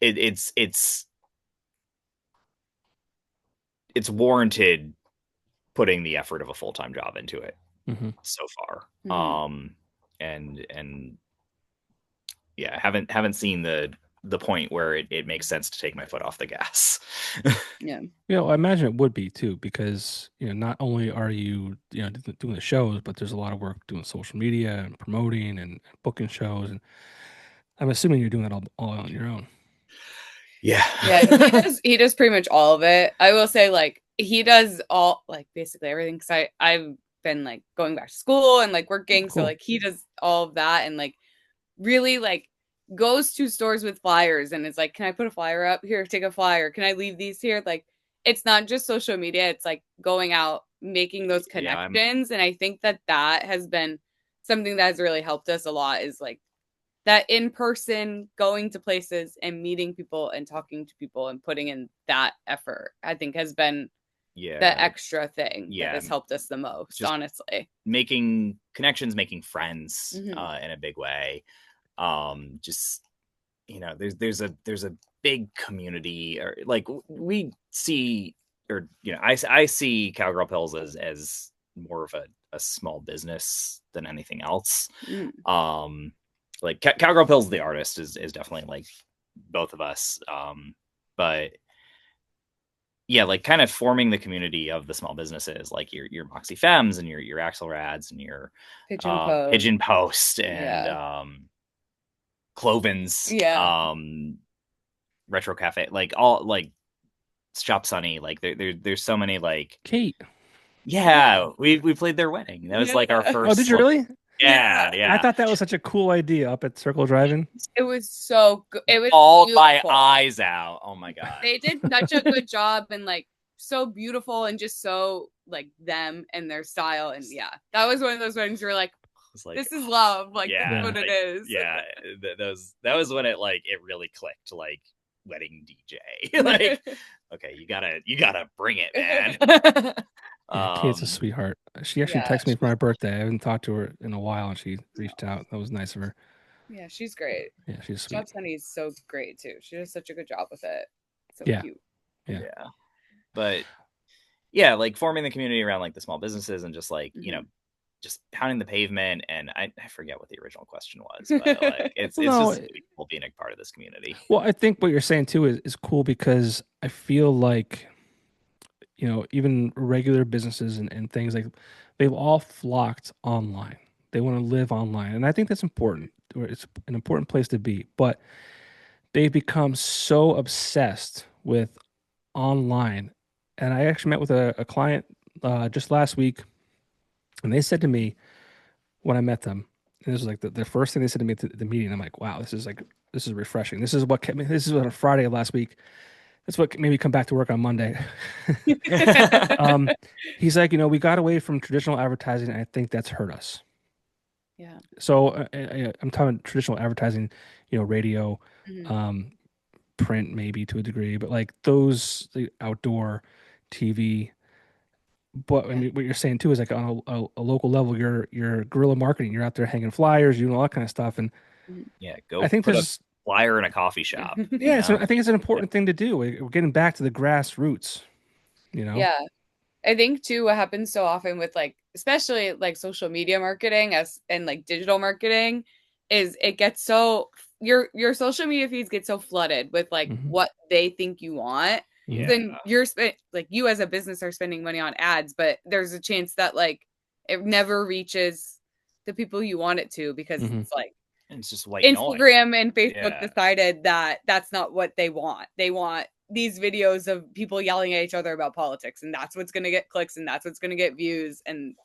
It's warranted putting the effort of a full-time job into it so far. And yeah, haven't seen the point where it makes sense to take my foot off the gas. Yeah. I imagine it would be too, because not only are you doing the shows, but there's a lot of work doing social media and promoting and booking shows, and I'm assuming you're doing that all on your own. Yeah. He does pretty much all of it. I will say, like, he does all, like, basically everything, because I've been like going back to school and like working. Cool. So like he does all of that, and like really like goes to stores with flyers and is like, can I put a flyer up here? Take a flyer. Can I leave these here? Like, it's not just social media. It's like going out, making those connections. And I think that has been something that has really helped us a lot, is like that in person, going to places and meeting people and talking to people and putting in that effort, I think has been the extra thing that has helped us the most, just honestly. Making connections, making friends in a big way. Just there's a big community, or like we see, or I see Cowgirl Pills as more of a small business than anything else. Like Cowgirl Pills the artist is definitely like both of us, but yeah, like kind of forming the community of the small businesses, like your Moxie Femmes and your Axelrads and your Pigeon Post and Cloven's, Retro Cafe, like all like Shop Sunny, like there's so many, like Kate. Yeah, we played their wedding. That was like our first. Oh, did you really? Yeah. I thought that was such a cool idea up at Circle Drive-In. It was so good. It was all my eyes out. Oh my god. They did such a good job, and like so beautiful, and just so like them and their style. And yeah, that was one of those weddings where you're like, this is love. Like, that's what it is. Yeah. That was when it really clicked, like wedding DJ. Like, okay, you gotta bring it, man. Kate's a sweetheart. She actually texted me for my birthday. I haven't talked to her in a while, and she reached out. That was nice of her. Yeah, she's great. Yeah, she's sweet. Shop Sunny's so great too. She does such a good job with it. So cute. Yeah. But yeah, like forming the community around like the small businesses, and just like just pounding the pavement. And I forget what the original question was, but like it's just cool being a part of this community. Well, I think what you're saying too is cool, because I feel like even regular businesses and things, like they've all flocked online. They want to live online, and I think that's important. It's an important place to be, but they've become so obsessed with online. And I actually met with a client just last week, and they said to me when I met them, and this was like the first thing they said to me at the meeting, I'm like, wow, this is like this is refreshing. This is what kept me. This is what on Friday of last week. That's what made me come back to work on Monday. He's like, we got away from traditional advertising, and I think that's hurt us. Yeah. So I'm talking traditional advertising, radio, Mhm. print maybe to a degree, but like the outdoor TV. But I Yeah. mean, what you're saying too is like on a local level, you're guerrilla marketing. You're out there hanging flyers, doing all that kind of stuff. And Mhm. Yeah, I go think put a there's flyer in a coffee shop. yeah, I think it's an important thing to do. We're getting back to the grassroots, you know. Yeah. I think too what happens so often with like especially like social media marketing as and like digital marketing is it gets so your social media feeds get so flooded with like Hmm. what they think you want. Hmm. Then like you as a business are spending money on ads, but there's a chance that like it never reaches the people you want it to because Hmm. it's like And it's just white noise. Instagram and Facebook Yeah. decided that that's not what they want. They want these videos of people yelling at each other about politics, and that's what's going to get clicks, and that's what's going to get views. And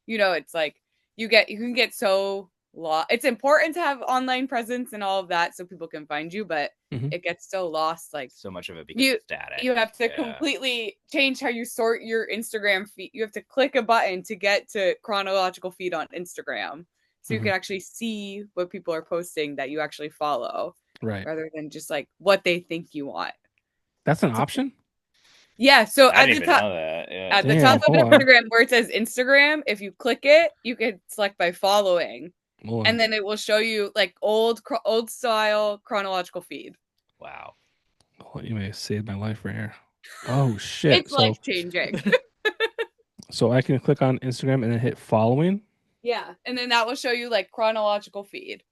it's like you can get so lost. It's important to have online presence and all of that so people can find you, but Hmm. it gets so lost. Like So much of it becomes you static. you have to Yeah. completely change how you sort your Instagram feed. You have to click a button to get to chronological feed on Instagram. So you Hmm. can actually see what people are posting that you actually follow Right. rather than just like what they think you want. That's an So, option. yeah, so I didn't even know that. Yeah. at the top Damn. of Hold on. Instagram where it says Instagram, if you click it, you can select by following Hold and on. then it will show you like old style chronological feed. Wow. Hold on, you may have saved my life right here. Oh shit. It's So life changing. I can click on Instagram and then hit following. Yeah, and then that will show you like chronological feed.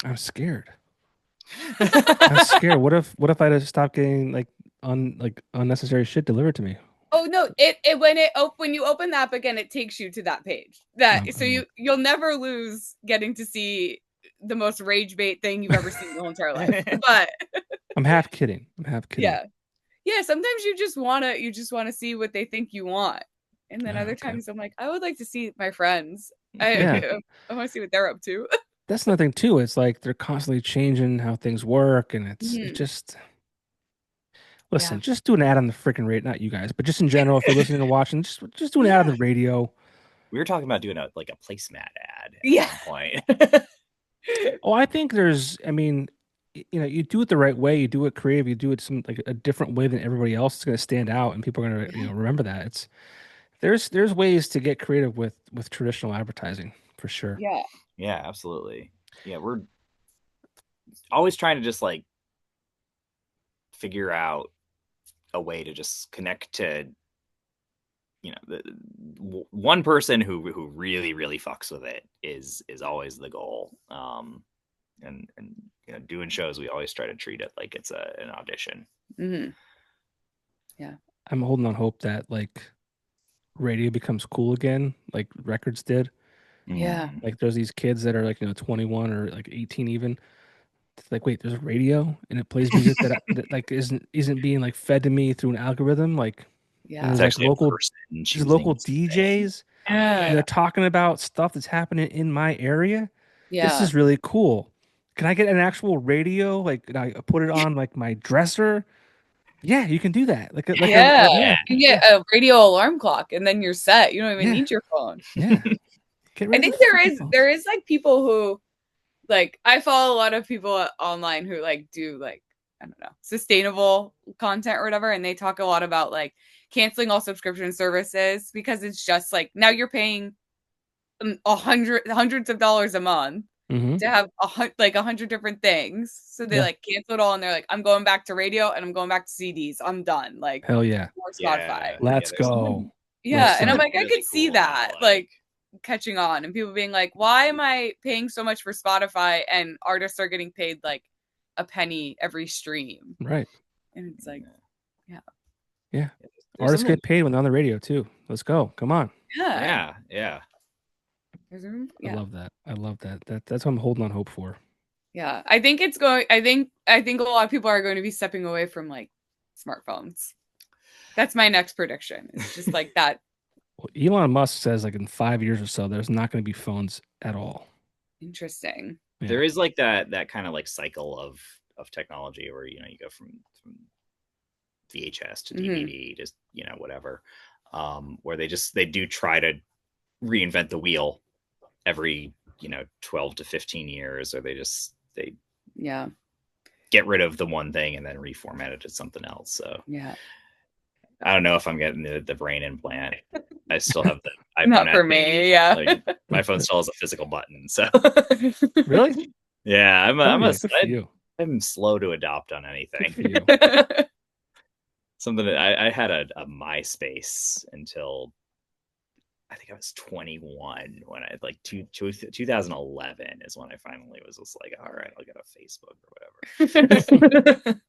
I'm scared. I'm scared. What if I just stop getting like unnecessary shit delivered to me? Oh no, when you open the app again, it takes you to that page. So you'll never lose getting to see the most rage bait thing you've ever seen in your whole entire life. But I'm half kidding. I'm half kidding. yeah, sometimes you just wanna see what they think you want. And then other Okay. times I'm like, I would like to see my friends. Yeah. I want to see what they're up to. That's another thing too. It's like they're constantly changing how things work, and it's Mhm. just Yeah. listen. Just do an ad on the freaking radio, not you guys, but just in general. If you're listening and watching, just do an ad on the radio. We were talking about doing a placemat ad Yeah. at some point. Oh, I think there's. I mean, you do it the right way. You do it creative. You do it some like a different way than everybody else. It's going to stand out, and people are going to remember that. There's ways to get creative with traditional advertising for sure. Yeah. Yeah, absolutely. Yeah, we're always trying to just like figure out a way to just connect to the one person who really fucks with it is always the goal. And doing shows, we always try to treat it like it's an audition. Mm-hmm. Yeah, I'm holding on hope that like radio becomes cool again, like records did. yeah, Like there's these kids that are like 21 or like 18 even. It's like, wait, there's a radio and it plays music that like isn't being like fed to me through an algorithm. Like, and yeah, there's It's like actually a person these choosing local to sing. DJs and they're talking about stuff that's happening in my area. This yeah. is really cool. Can I get an actual radio? Like, can I put it on like my dresser? Yeah, you can do that. Yeah. Yeah, You get a radio alarm clock and then you're set. You don't even yeah, need your phone. yeah. Get I rid of think the there fucking is phones. there is like people who like I follow a lot of people online who like do like I don't know sustainable content or whatever, and they talk a lot about like canceling all subscription services because it's just like now you're paying hundreds of dollars a month Hmm. to have a hundred different things. So they Yeah. like cancel it all, and they're like, I'm going back to radio and I'm going back to CDs. I'm done. Like Hell yeah. more Spotify. Yeah, Let's there's go. Yeah, Let's and I'm go. like, I really could see cool that about, like catching on, and people being like, why am I paying so much for Spotify and artists are getting paid like a penny every stream? Right. And it's like, yeah, Yeah. there's Artists something. get paid when they're on the radio too. Let's go. Come on. Yeah. There's room. I Yeah. love that. I love that. That's what I'm holding on hope for. Yeah. I think it's going I think a lot of people are going to be stepping away from like smartphones. That's my next prediction. It's just like that. Well, Elon Musk says like in 5 years or so, there's not going to be phones at all. Interesting. There is like that kind of like cycle of technology where you go from VHS to DVD, just whatever, where they do try to reinvent the wheel every 12 to 15 years, or they get rid of the one thing and then reformat it to something else. So I don't know if I'm getting the brain implant. I still have the iPhone. Not for me. Yeah, like, my phone still has a physical button. So really, yeah, I'm slow to adopt on anything. Something that I had a MySpace until I think I was 21 when I 2011 is when I finally was just like, all right, I'll get a Facebook or whatever.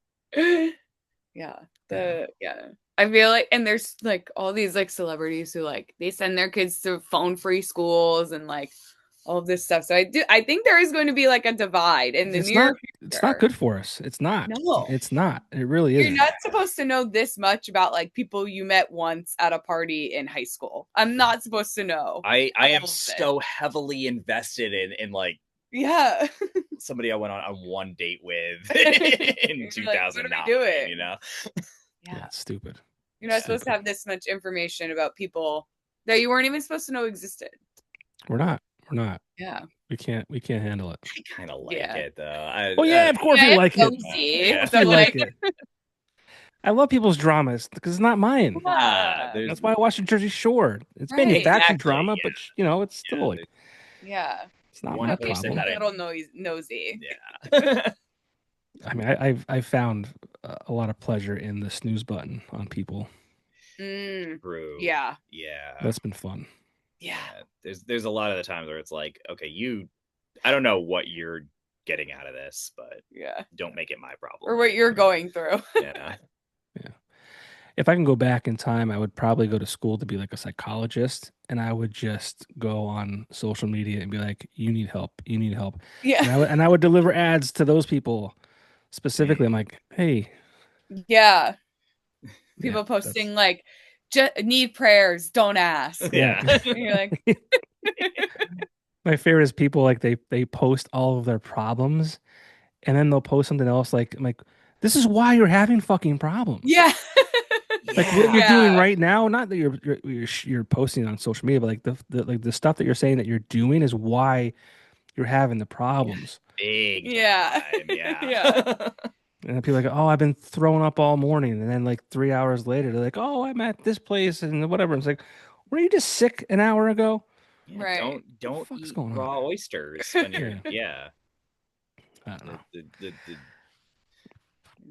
I feel like, and there's like all these like celebrities who like they send their kids to phone free schools and like all of this stuff. So I think there is going to be like a divide in the near future. It's not good for us. It's not. No, it's not. It really isn't. You're not supposed to know this much about like people you met once at a party in high school. I'm not supposed to know. I am so heavily invested in like somebody I went on one date with in 2009. Like, do it. Yeah, it's stupid. You're not supposed to have this much information about people that you weren't even supposed to know existed. We're not. Yeah. We can't handle it. I kind of like it though. Of course you like it. So like it. I love people's dramas because it's not mine. That's why I watch the Jersey Shore. It's manufactured drama, but it's still like it's not my problem. A little nosy. Yeah. I mean, I've found a lot of pleasure in the snooze button on people. True. Yeah. That's been fun. Yeah. There's a lot of the times where it's like, okay, I don't know what you're getting out of this, but don't make it my problem. Or what you're going through. Yeah. If I can go back in time, I would probably go to school to be like a psychologist, and I would just go on social media and be like, you need help. Yeah. And I would deliver ads to those people specifically. I'm like, hey. Yeah. People posting like, need prayers, don't ask. Yeah. You're like my favorite is people like they post all of their problems and then they'll post something else like, I'm like, this is why you're having fucking problems. Yeah. Like what you're doing right now, not that you're posting on social media, but like the stuff that you're saying that you're doing is why you're having the problems. Big time. Yeah. And then people are like, oh, I've been throwing up all morning. And then like 3 hours later, they're like, oh, I'm at this place and whatever. And it's like, were you just sick an hour ago? Yeah, right. Don't eat raw oysters when you're I don't know.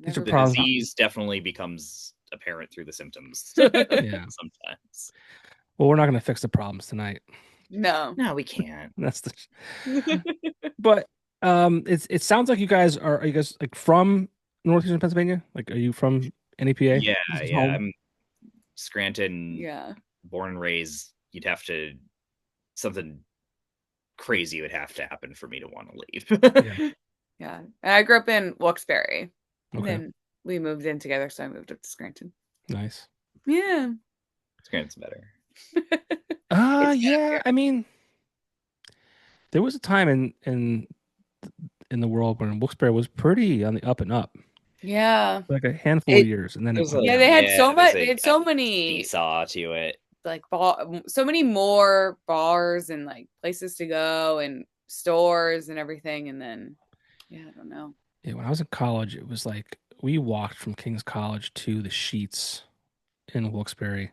The disease definitely becomes apparent through the symptoms. Sometimes. Well, we're not going to fix the problems tonight. No, we can't. That's But it sounds like you guys are you guys like from Northeastern Pennsylvania? Like, are you from NEPA? Yeah. I'm Scranton. Yeah. Born and raised. You'd have to something crazy would have to happen for me to want to leave. Yeah. And I grew up in Wilkes-Barre. And Okay. then we moved in together, so I moved up to Scranton. Nice. Yeah. Scranton's better. Yeah. I mean, there was a time in the world when Wilkes-Barre was pretty on the up and up. Yeah. Like a handful of years, and then they had so much. They had so many seesaw to it. Like so many more bars and like places to go and stores and everything, and then I don't know. Yeah, when I was in college, it was like we walked from King's College to the Sheets in Wilkes-Barre.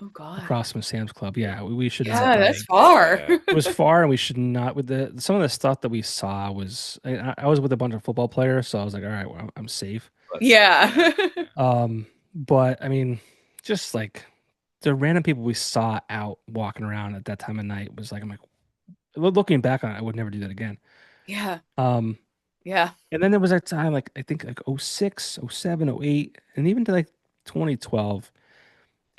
Oh God! Across from Sam's Club. Yeah, we should. Yeah, that's far. It was far, and we should not. With some of the stuff that we saw was, I was with a bunch of football players, so I was like, all right, well, I'm safe. Yeah. But I mean, just like the random people we saw out walking around at that time of night was like, I'm like, looking back on it, I would never do that again. Yeah. Yeah. And then there was a time like I think like 06, 07, 08, and even to like 2012.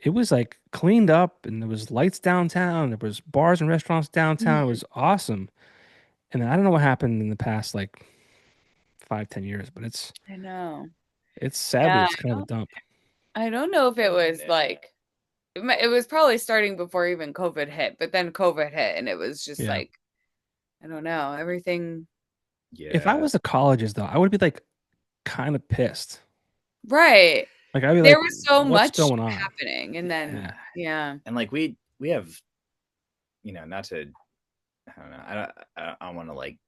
It was like cleaned up and there was lights downtown. There was bars and restaurants downtown. It was awesome. And I don't know what happened in the past like 5-10 years, but I know. It's sadly it's kind of a dump. I don't know if it was like it was probably starting before even COVID hit, but then COVID hit and it was just like I don't know, everything Yeah. If I was the colleges though, I would be like kind of pissed. Right. Like I'd be There like, was so what's much going on? happening, and then Yeah. And like we have, not to, I don't know, I don't want to like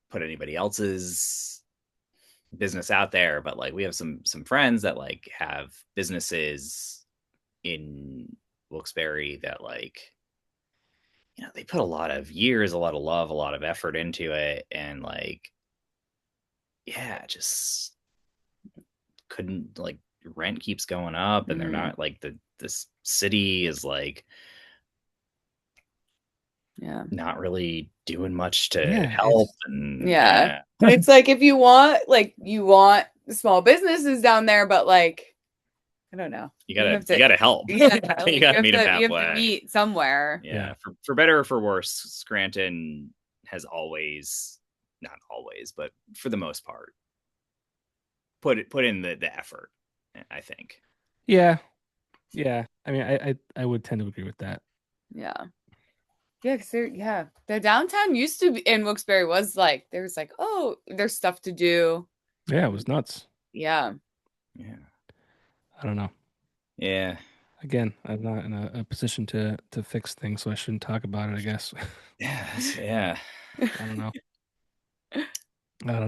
put anybody else's business out there, but like we have some friends that like have businesses in Wilkes-Barre that like, they put a lot of years, a lot of love, a lot of effort into it, and like, yeah, just couldn't, like, rent keeps going up, and they're not like, this city is like not really doing much to help. And it's like if you want small businesses down there, but like I don't know, you gotta help. You gotta meet them halfway. You have to meet somewhere. For better or for worse, Scranton has always, not always, but for the most part, put in the effort, I think. Yeah. I mean, I would tend to agree with that. Yeah, because the downtown used to be in Wilkes-Barre was like there was like, oh, there's stuff to do. Yeah, it was nuts. Yeah. I don't know. Yeah. Again, I'm not in a position to fix things, so I shouldn't talk about it, I guess. Yeah. I don't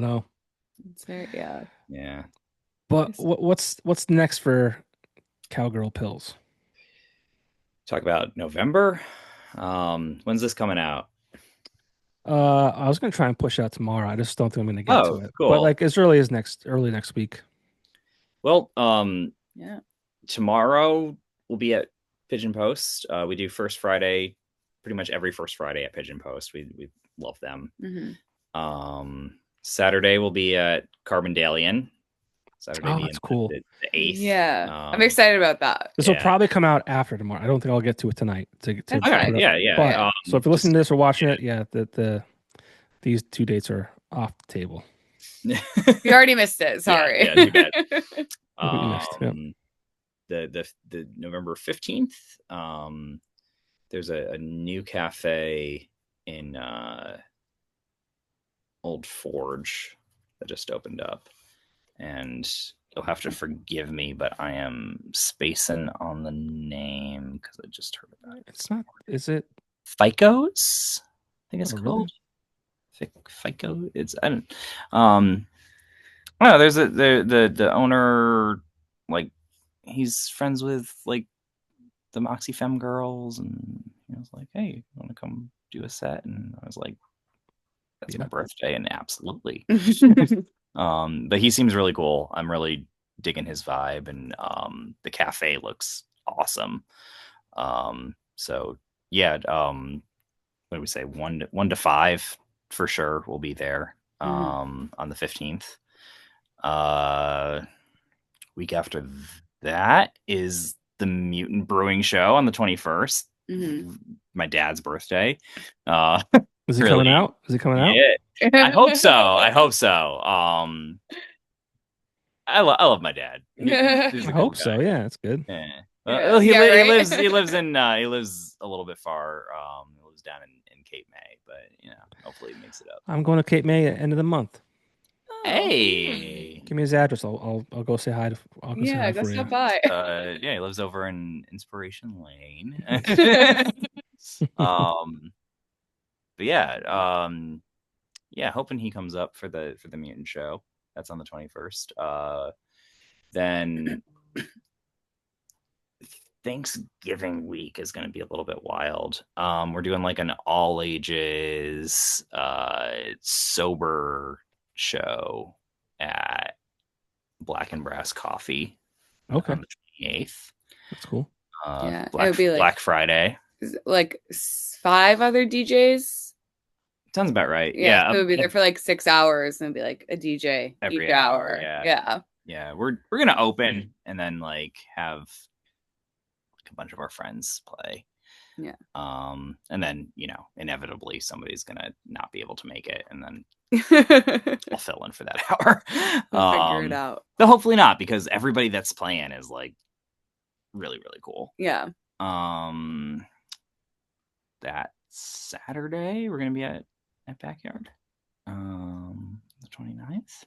know. It's very, yeah. But what's next for Cowgirl Pills? Talk about November. When's this coming out? I was gonna try and push out tomorrow. I just don't think I'm gonna get to it. Cool. But like as early next week. Well, tomorrow we'll be at Pigeon Post. We do first Friday, pretty much every first Friday at Pigeon Post. We love them. Saturday we'll be at Carbondalian. Saturday that's cool. The 8th. Yeah, I'm excited about that. This will probably come out after tomorrow. I don't think I'll get to it tonight. Yeah. So if you're listening to this or watching it, these 2 dates are off the table. You already missed it. Sorry. Yeah, too bad. The November 15th, there's a new cafe in Old Forge that just opened up, and you'll have to forgive me, but I am spacing on the name because I just heard about it. It's not. Is it FICO's? I think it's called FICO. It's I don't. There's the owner, like he's friends with like the Moxie Femme girls, and he was like, "Hey, you want to come do a set?" And I was like, "That's my birthday," and absolutely. But he seems really cool. I'm really digging his vibe, and the cafe looks awesome. So yeah, what do we say? 1 to 5 for sure. We'll be there on the 15th. Week after that is the Mutant Brewing Show on the 21st. My dad's birthday. Is he coming out? Is he coming out? I hope so. I love my dad. I hope so. Yeah, that's good. He lives a little bit far. He lives down in Cape May, but hopefully he makes it up. I'm going to Cape May at the end of the month. Hey, give me his address. I'll go say hi. Go stop by. He lives over in Inspiration Lane. But hoping he comes up for the Mutant Show. That's on the 21st. Then Thanksgiving week is going to be a little bit wild. We're doing like an all ages sober show at Black and Brass Coffee. On the 28th. That's cool. It would be like Black Friday. Like 5 other DJs. Sounds about right. So it would be there for like 6 hours, and it'd be like a DJ every each hour. Yeah. We're gonna open and then like have a bunch of our friends play. And then inevitably somebody's gonna not be able to make it, and then I'll fill in for that hour. We'll figure it out. But hopefully not, because everybody that's playing is like really, really cool. That Saturday we're gonna be at Backyard. 29th?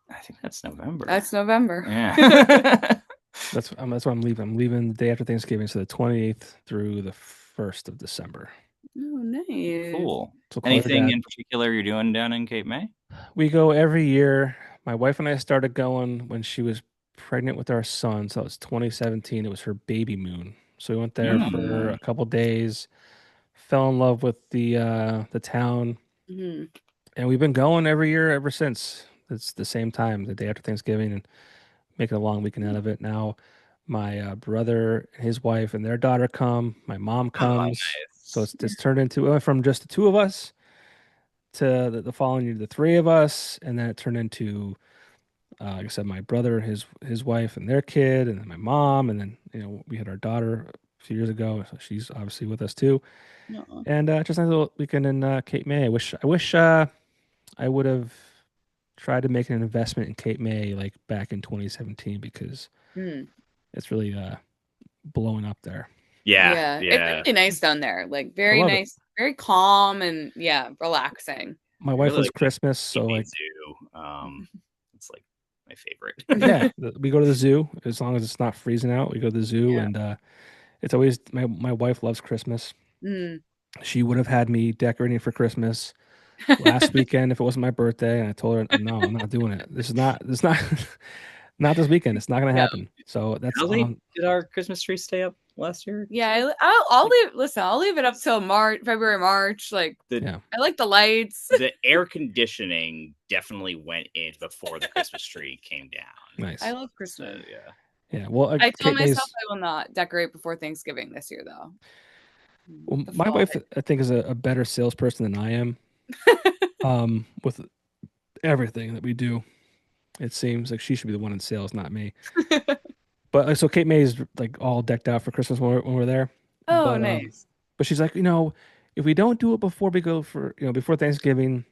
I think that's November. That's November. Yeah. That's what I'm leaving. I'm leaving the day after Thanksgiving, so the 28th through the 1st of December. Oh, nice. Cool. So call your Anything dad. in particular you're doing down in Cape May? We go every year. My wife and I started going when she was pregnant with our son. So it was 2017. It was her baby moon. So we went there for a couple days, fell in love with the town, Hmm. and we've been going every year ever since. It's the same time, the day after Thanksgiving, and making a long weekend out of it. Now, my brother, his wife, and their daughter come. My mom Oh, comes. So nice. it's turned into, it went from just the two of us to the following year, the three of us, and then it turned into, like I said, my brother, his wife, and their kid, and then my mom, and then we had our daughter a few years ago, so she's obviously with us too. No. And just a little weekend in Cape May. I wish I would have tried to make an investment in Cape May like back in 2017 because Mm. it's really blowing up there. Yeah. It's really nice down there. Like I very love it. nice, very calm and relaxing. My I wife really loves like the Christmas, so Cape May like Zoo. It's like my favorite. yeah, we go to the zoo as long as it's not freezing out. We go to the zoo, Yeah. and it's always my wife loves Christmas. Mm. She would have had me decorating for Christmas last weekend if it wasn't my birthday, and I told her, no, I'm not doing it. This is not not this weekend. It's not gonna No. happen. So that's How late did our Christmas tree stay up last year? Yeah, I'll leave. Listen, I'll leave it up till February, March. Like yeah. I like the lights. The air conditioning definitely went in before the Christmas tree came down. Nice. I love Christmas. Yeah. Well, I told Cape myself May's. I will not decorate before Thanksgiving this year, though. Well, The my fall. wife, I think, is a better salesperson than I am. With everything that we do, it seems like she should be the one in sales, not me. But so Cape May is like all decked out for Christmas when we're there. Oh, But nice. but she's like, if we don't do it before we go for before Thanksgiving,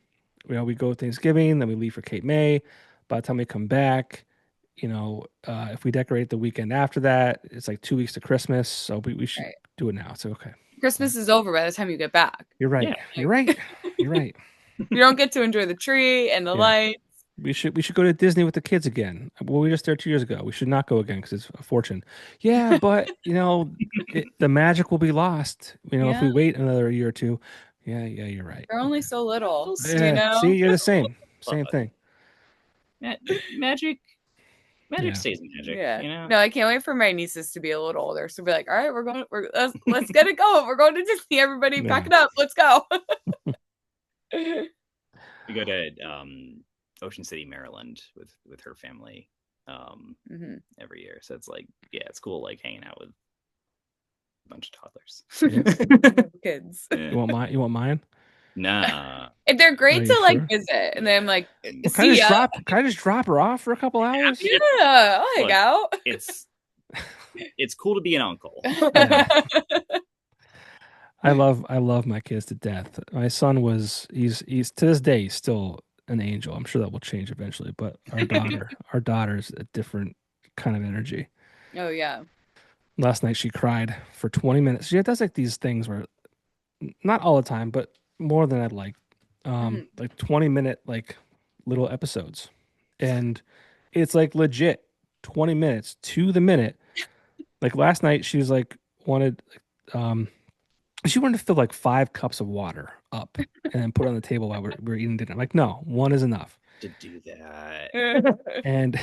we go Thanksgiving, then we leave for Cape May. By the time we come back, if we decorate the weekend after that, it's like 2 weeks to Christmas. So we should Right. do it now. So okay. Christmas is over by the time you get back. You're right. Yeah. You're right. You're right. You don't get to enjoy the tree and the Yeah. lights. We should go to Disney with the kids again. Well, we were just there 2 years ago. We should not go again because it's a fortune. Yeah, but the magic will be lost. If we Yeah. wait another year or two. Yeah, you're right. They're only so little, Yeah, see, you're the same thing. Magic Yeah. stays magic. Yeah. No, I can't wait for my nieces to be a little older. So be like, all right, let's get it going. We're going to Disney. Everybody, pack it up. Let's go. We go to Ocean City, Maryland with her family every year. So it's like, yeah, it's cool like hanging out with a bunch of toddlers. Kids. You want mine? Nah. And they're great to sure? visit. And then I'm like, can I just drop her off for a couple hours? Yeah, I'll hang out. It's cool to be an uncle. Yeah. I love my kids to death. My son he's to this day he's still an angel. I'm sure that will change eventually, but our daughter's a different kind of energy. Oh yeah. Last night she cried for 20 minutes. She does like these things where not all the time, but more than I'd like. Like 20-minute like little episodes. And it's like legit 20 minutes to the minute. Like last night she was like she wanted to fill like 5 cups of water up and then put it on the table while we're eating dinner. I'm like, no, 1 is enough. To do that. And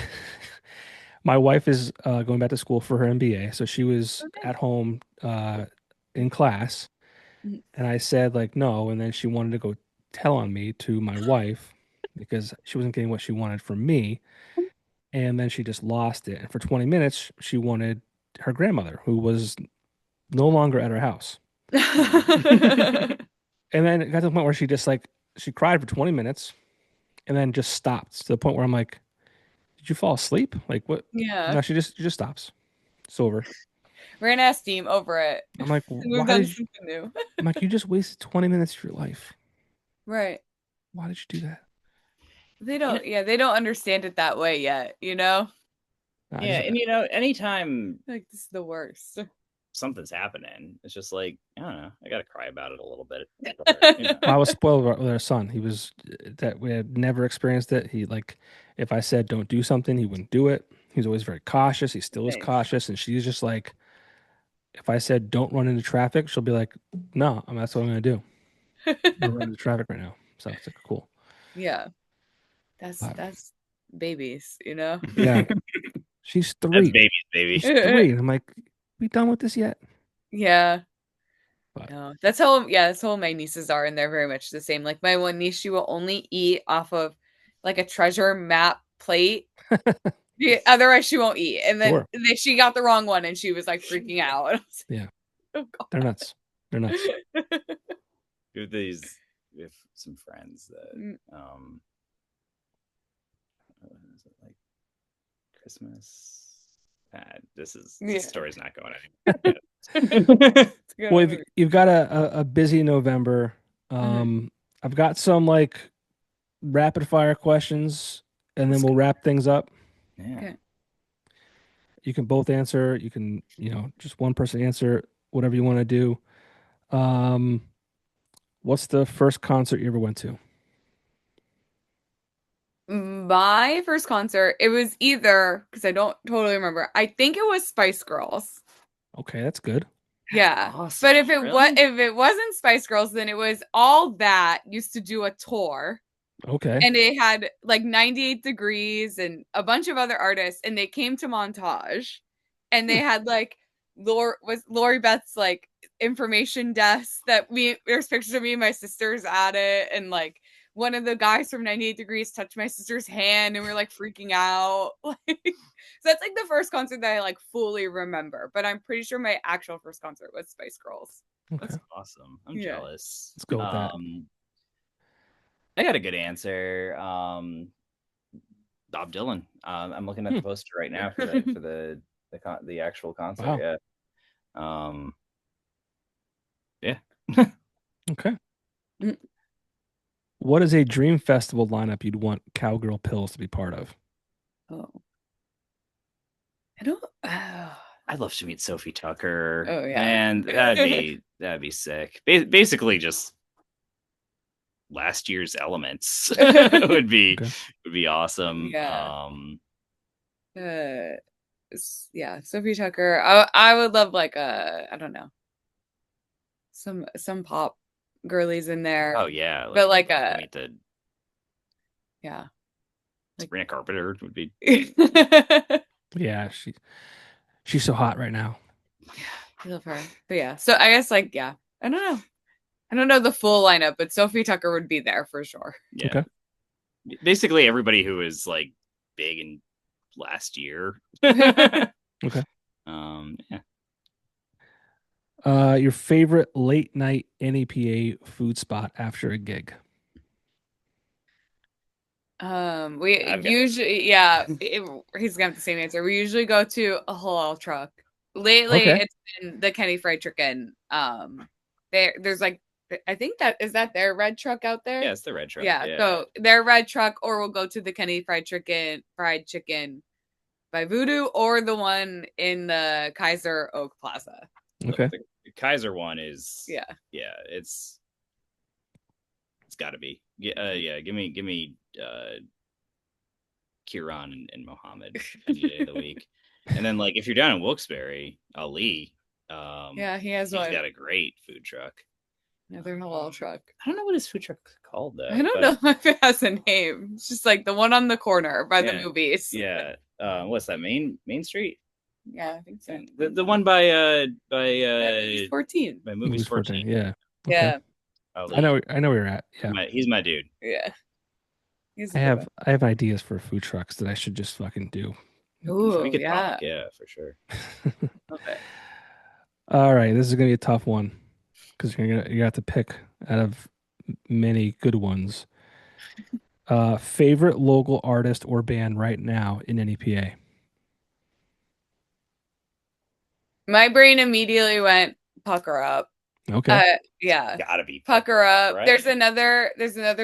my wife is going back to school for her MBA. So she was at home in class. And I said like, no. And then she wanted to go tell on me to my wife because she wasn't getting what she wanted from me. And then she just lost it. And for 20 minutes, she wanted her grandmother, who was no longer at her house. And then it got to the point where she just like, she cried for 20 minutes and then just stopped to the point where I'm like, did you fall asleep? Like what? Yeah. No, she just stops. It's over. Ran out of steam over it. I'm like, why did you? New. I'm like, you just wasted 20 minutes of your life. Right. Why did you do that? They don't. Yeah, they don't understand it that way yet. Yeah, and anytime like this is the worst. something's happening. It's just like, I don't know. I got to cry about it a little bit. I was spoiled with our son. He was that we had never experienced it. He like, if I said don't do something, he wouldn't do it. He's always very cautious. He still is Nice. cautious, and she's just like, if I said don't run into traffic, she'll be like, no, that's what I'm gonna do. We're running into traffic right now. So it's like cool. Yeah. That's babies, you know? Yeah. She's That's 3. babies, baby. She's 3. And I'm like, we done with this yet? Yeah. But No, that's how my nieces are, and they're very much the same. Like my one niece, she will only eat off of like a treasure map plate. Otherwise, she won't eat. And then sure. she got the wrong one, and she was like freaking out. And I was like, Yeah. oh God. They're nuts. They're nuts. We have some friends that what is it, like Christmas? This story's not going anywhere. Well, you've got a busy November. I've got some like rapid fire questions, and then we'll wrap things up. Yeah. Okay. You can both answer. You can, just one person answer whatever you want to do. What's the first concert you ever went to? My first concert, it was either, because I don't totally remember, I think it was Spice Girls. Okay, that's good. Yeah. Awesome. But if it wasn't Spice Girls, then it was All That used to do a tour. Okay. And it had like 98 Degrees and a bunch of other artists, and they came to Montage, and they had like Lori Beth's like information desk that there's pictures of me and my sisters at it, and like one of the guys from 98 Degrees touched my sister's hand, and we were like freaking out. So that's like the first concert that I like fully remember, but I'm pretty sure my actual first concert was Spice Girls. Okay. That's awesome. I'm jealous. Let's go with that. I got a good answer. Bob Dylan. I'm looking at the poster right now for the actual concert. Wow. Yeah. Okay. What is a dream festival lineup you'd want Cowgirl Pills to be part of? Oh, I don't. I'd love to meet Sophie Tucker. Oh yeah, and that'd be sick. Basically, just last year's Elements would be awesome. Yeah. Yeah, Sophie Tucker. I would love like I don't know, some pop girlies in there. Oh yeah, but like Sabrina Carpenter would be. Yeah, she's so hot right now. Yeah, I love her. But yeah, so I guess like I don't know. I don't know the full lineup, but Sophie Tucker would be there for sure. Yeah. Okay. Basically everybody who was like big in last year. Okay. Yeah. Your favorite late night NEPA food spot after a gig? We usually he's gonna have the same answer. We usually go to a halal truck. Lately, it's been the Kenny Fried Chicken. There's like, I think that their red truck out there. Yeah, it's the red truck. Yeah, so their red truck, or we'll go to the Kenny Fried Chicken by Voodoo, or the one in the Kaiser Oak Plaza. Okay. The Kaiser one is it's got to be give me Kieran and Mohammed any day of the week. And then like if you're down in Wilkes-Barre, Ali, he has one. He's got a great food truck. Another halal truck. I don't know what his food truck's called though. I don't know if it has a name. It's just like the one on the corner by the movies. Yeah. What's that, Main Street? Yeah, I think so. The one by Movies 14. By Movies 14. Yeah. Okay. Yeah. I know where you're at. Yeah. He's my dude. Yeah. I have ideas for food trucks that I should just fucking do. Ooh, we could talk. Yeah, for sure. Okay. All right, this is gonna be a tough one because you have to pick out of many good ones. Favorite local artist or band right now in NEPA? My brain immediately went Pucker Up. Okay. Yeah. Gotta be Pucker Up. Right? There's another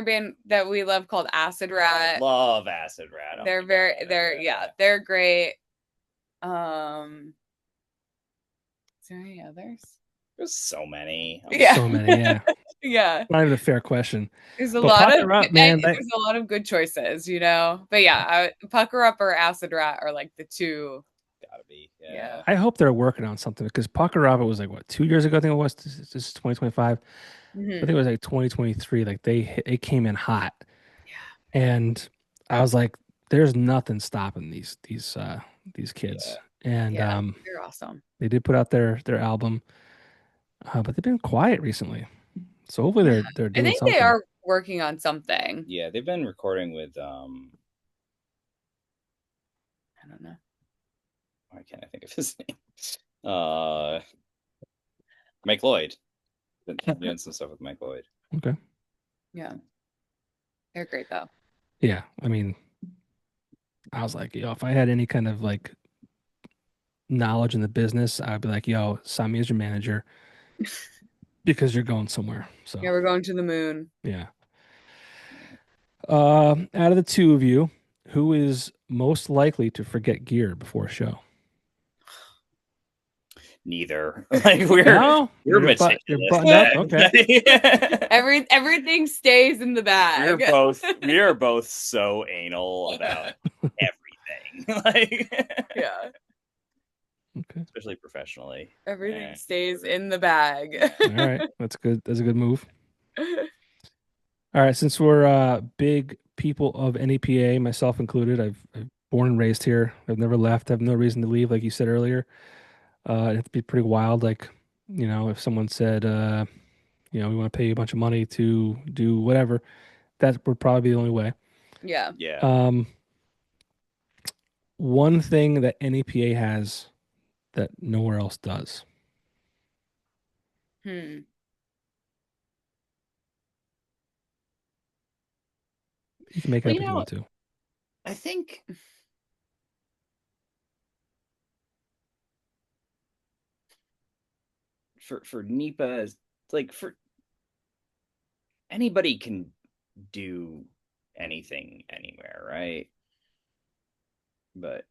band that we love called Acid Rat. Love Acid Rat. They're they're great. Is there any others? There's so many. Yeah. So many, yeah. Yeah. Not even a fair question. There's a But lot of Pucker Up, man. there's a lot of good choices, you know. But yeah, Pucker Up or Acid Rat are like the two. Gotta be. Yeah. I hope they're working on something because Pucker Up, it was like what, 2 years ago? I think it was. This is 2025. I think it was like 2023. Like they came in hot. Yeah. And I was like, there's nothing stopping these kids. And they're awesome. they did put out their album, but they've been quiet recently. So hopefully they're doing I think something. they are working on something. Yeah, they've been recording with I don't know. why can't I think of his name? Mike Lloyd. Been doing some stuff with Mike Lloyd. Okay. Yeah. They're great though. Yeah. I mean, I was like, if I had any kind of like knowledge in the business, I'd be like, yo, sign me as your manager because you're going somewhere. So yeah, we're going to the moon. Yeah. Out of the two of you, who is most likely to forget gear before a show? Neither. Like we're meticulous. You're buttoned up. Okay. Everything stays in the bag. We are both so anal about everything. Like yeah. Okay. Especially professionally. Everything stays in the bag. All right. That's good. That's a good move. All right. Since we're big people of NEPA, myself included, I've born and raised here. I've never left. I have no reason to leave, like you said earlier. It'd be pretty wild. Like, if someone said, we want to pay you a bunch of money to do whatever, that would probably be the only way. Yeah. Yeah. One thing that NEPA has that nowhere else does. Hmm. You can make it up if you want to. I think for NEPA, like for anybody can do anything anywhere, right? But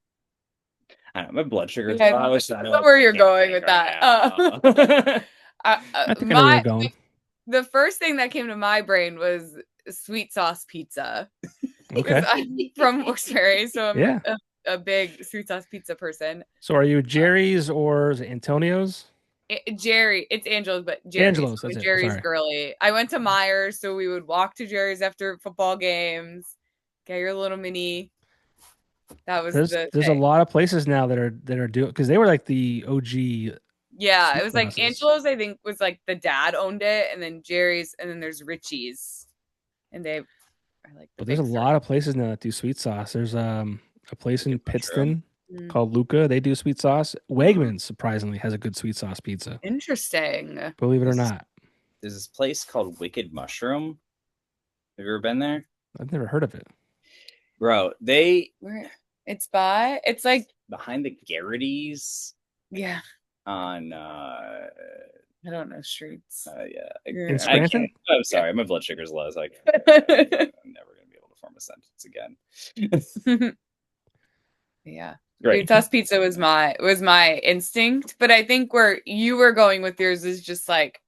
I don't know, my blood sugar. Yeah, I know where you're going with that. I think I know where you're going. The first thing that came to my brain was sweet sauce pizza. Okay. I'm from Wilkes-Barre, so I'm Yeah. a big sweet sauce pizza person. So are you Jerry's or is it Antonio's? Jerry, it's Angelo's, but Jerry's. Angelo's, that's it. Jerry's Sorry. girly. I went to Myers, so we would walk to Jerry's after football games. Get your little mini. That was there's a lot of places now that are doing, because they were like the OG. Yeah, it was like Angelo's, I think, was like the dad owned it, and then Jerry's, and then there's Richie's, and they are like. But there's a lot of places now that do sweet sauce. There's a place in Pittston called Luca. They do sweet sauce. Wegmans surprisingly has a good sweet sauce pizza. Interesting. Believe it or not. There's this place called Wicked Mushroom. Have you ever been there? I've never heard of it. Bro, it's like behind the Garrity's. Yeah. On I don't know streets. Yeah. In Scranton? I'm sorry, my blood sugar's low. So I'm never gonna be able to form a sentence again. Yeah. Great. Sweet sauce pizza was my instinct, but I think where you were going with yours is just like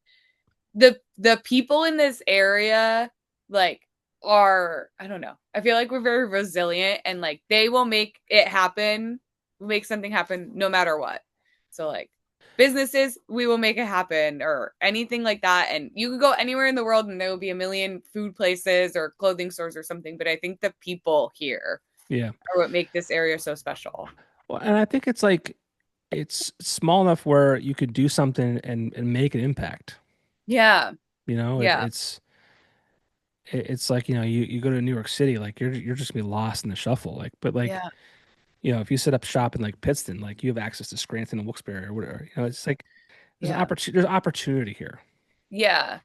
the people in this area like are, I don't know. I feel like we're very resilient and like they will make it happen, make something happen no matter what. So like businesses, we will make it happen or anything like that. And you could go anywhere in the world and there will be a million food places or clothing stores or something. But I think the people here are what make this area so special. Well, and I think it's like, it's small enough where you could do something and make an impact. Yeah. It's like, you go to New York City, like you're just gonna be lost in the shuffle. Like, but like, if you set up shop in like Pittston, like you have access to Scranton and Wilkes-Barre or whatever. It's like there's opportunity here. Yeah.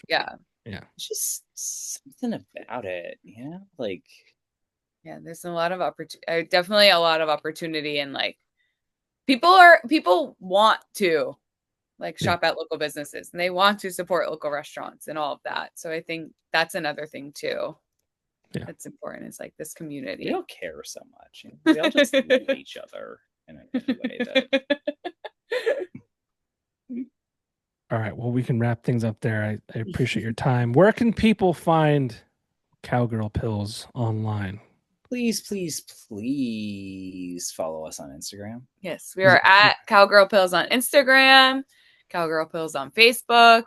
Yeah. It's just something about it. Yeah. Like. Yeah, there's a lot of opportunity. Definitely a lot of opportunity, and like people want to like shop at local businesses and they want to support local restaurants and all of that. So I think that's another thing too. Yeah. That's important. It's like this community. They don't care so much. They all just love each other in a way that All right. Well, we can wrap things up there. I appreciate your time. Where can people find Cowgirl Pills online? Please, please, please follow us on Instagram. Yes, we are at Cowgirl Pills on Instagram, Cowgirl Pills on Facebook.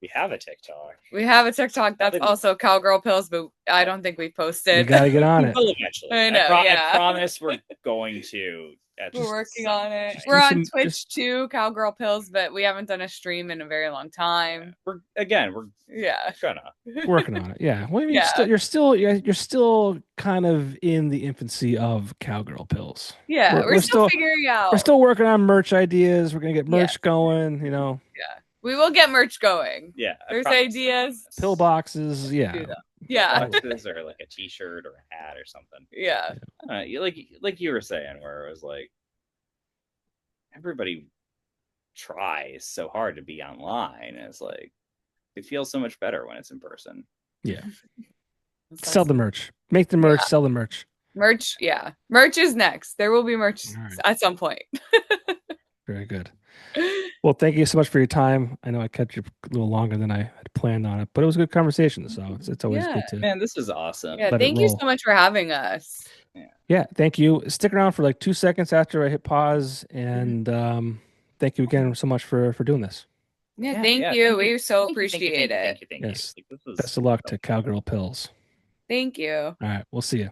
We have a TikTok. We have a TikTok that's also Cowgirl Pills, but I don't think we posted. You got to get on it. We'll eventually. I know, yeah. I promise we're going to. We're working on it. just We're do on some- Twitch just- too, Cowgirl Pills, but we haven't done a stream in a very long time. We're Yeah. gonna. Working on it. Yeah. Well, I mean, Yeah. you're still kind of in the infancy of Cowgirl Pills. Yeah, we're still figuring out. We're still working on merch ideas. We're gonna get merch Yeah. going. Yeah, we will get merch going. Yeah. There's ideas. Pill boxes. Do Yeah. them. Yeah. Boxes or like a T-shirt or a hat or something. Yeah. Like you were saying, where it was like everybody tries so hard to be online, and it's like it feels so much better when it's in person. Yeah. Sell the merch. Make the merch. Yeah. Sell the merch. Merch. Yeah. Merch is next. There will be merch Right. at some point. Very good. Well, thank you so much for your time. I know I kept you a little longer than I had planned on it, but it was a good conversation. So it's always good to. Man, this is awesome. Yeah. Let it Thank you roll. so much for having us. Yeah, thank you. Stick around for like 2 seconds after I hit pause, and thank you again so much for doing this. Yeah. Thank you. We so appreciate it. Thank you. Yes. Best of luck to Cowgirl Pills. Thank you. All right, we'll see you.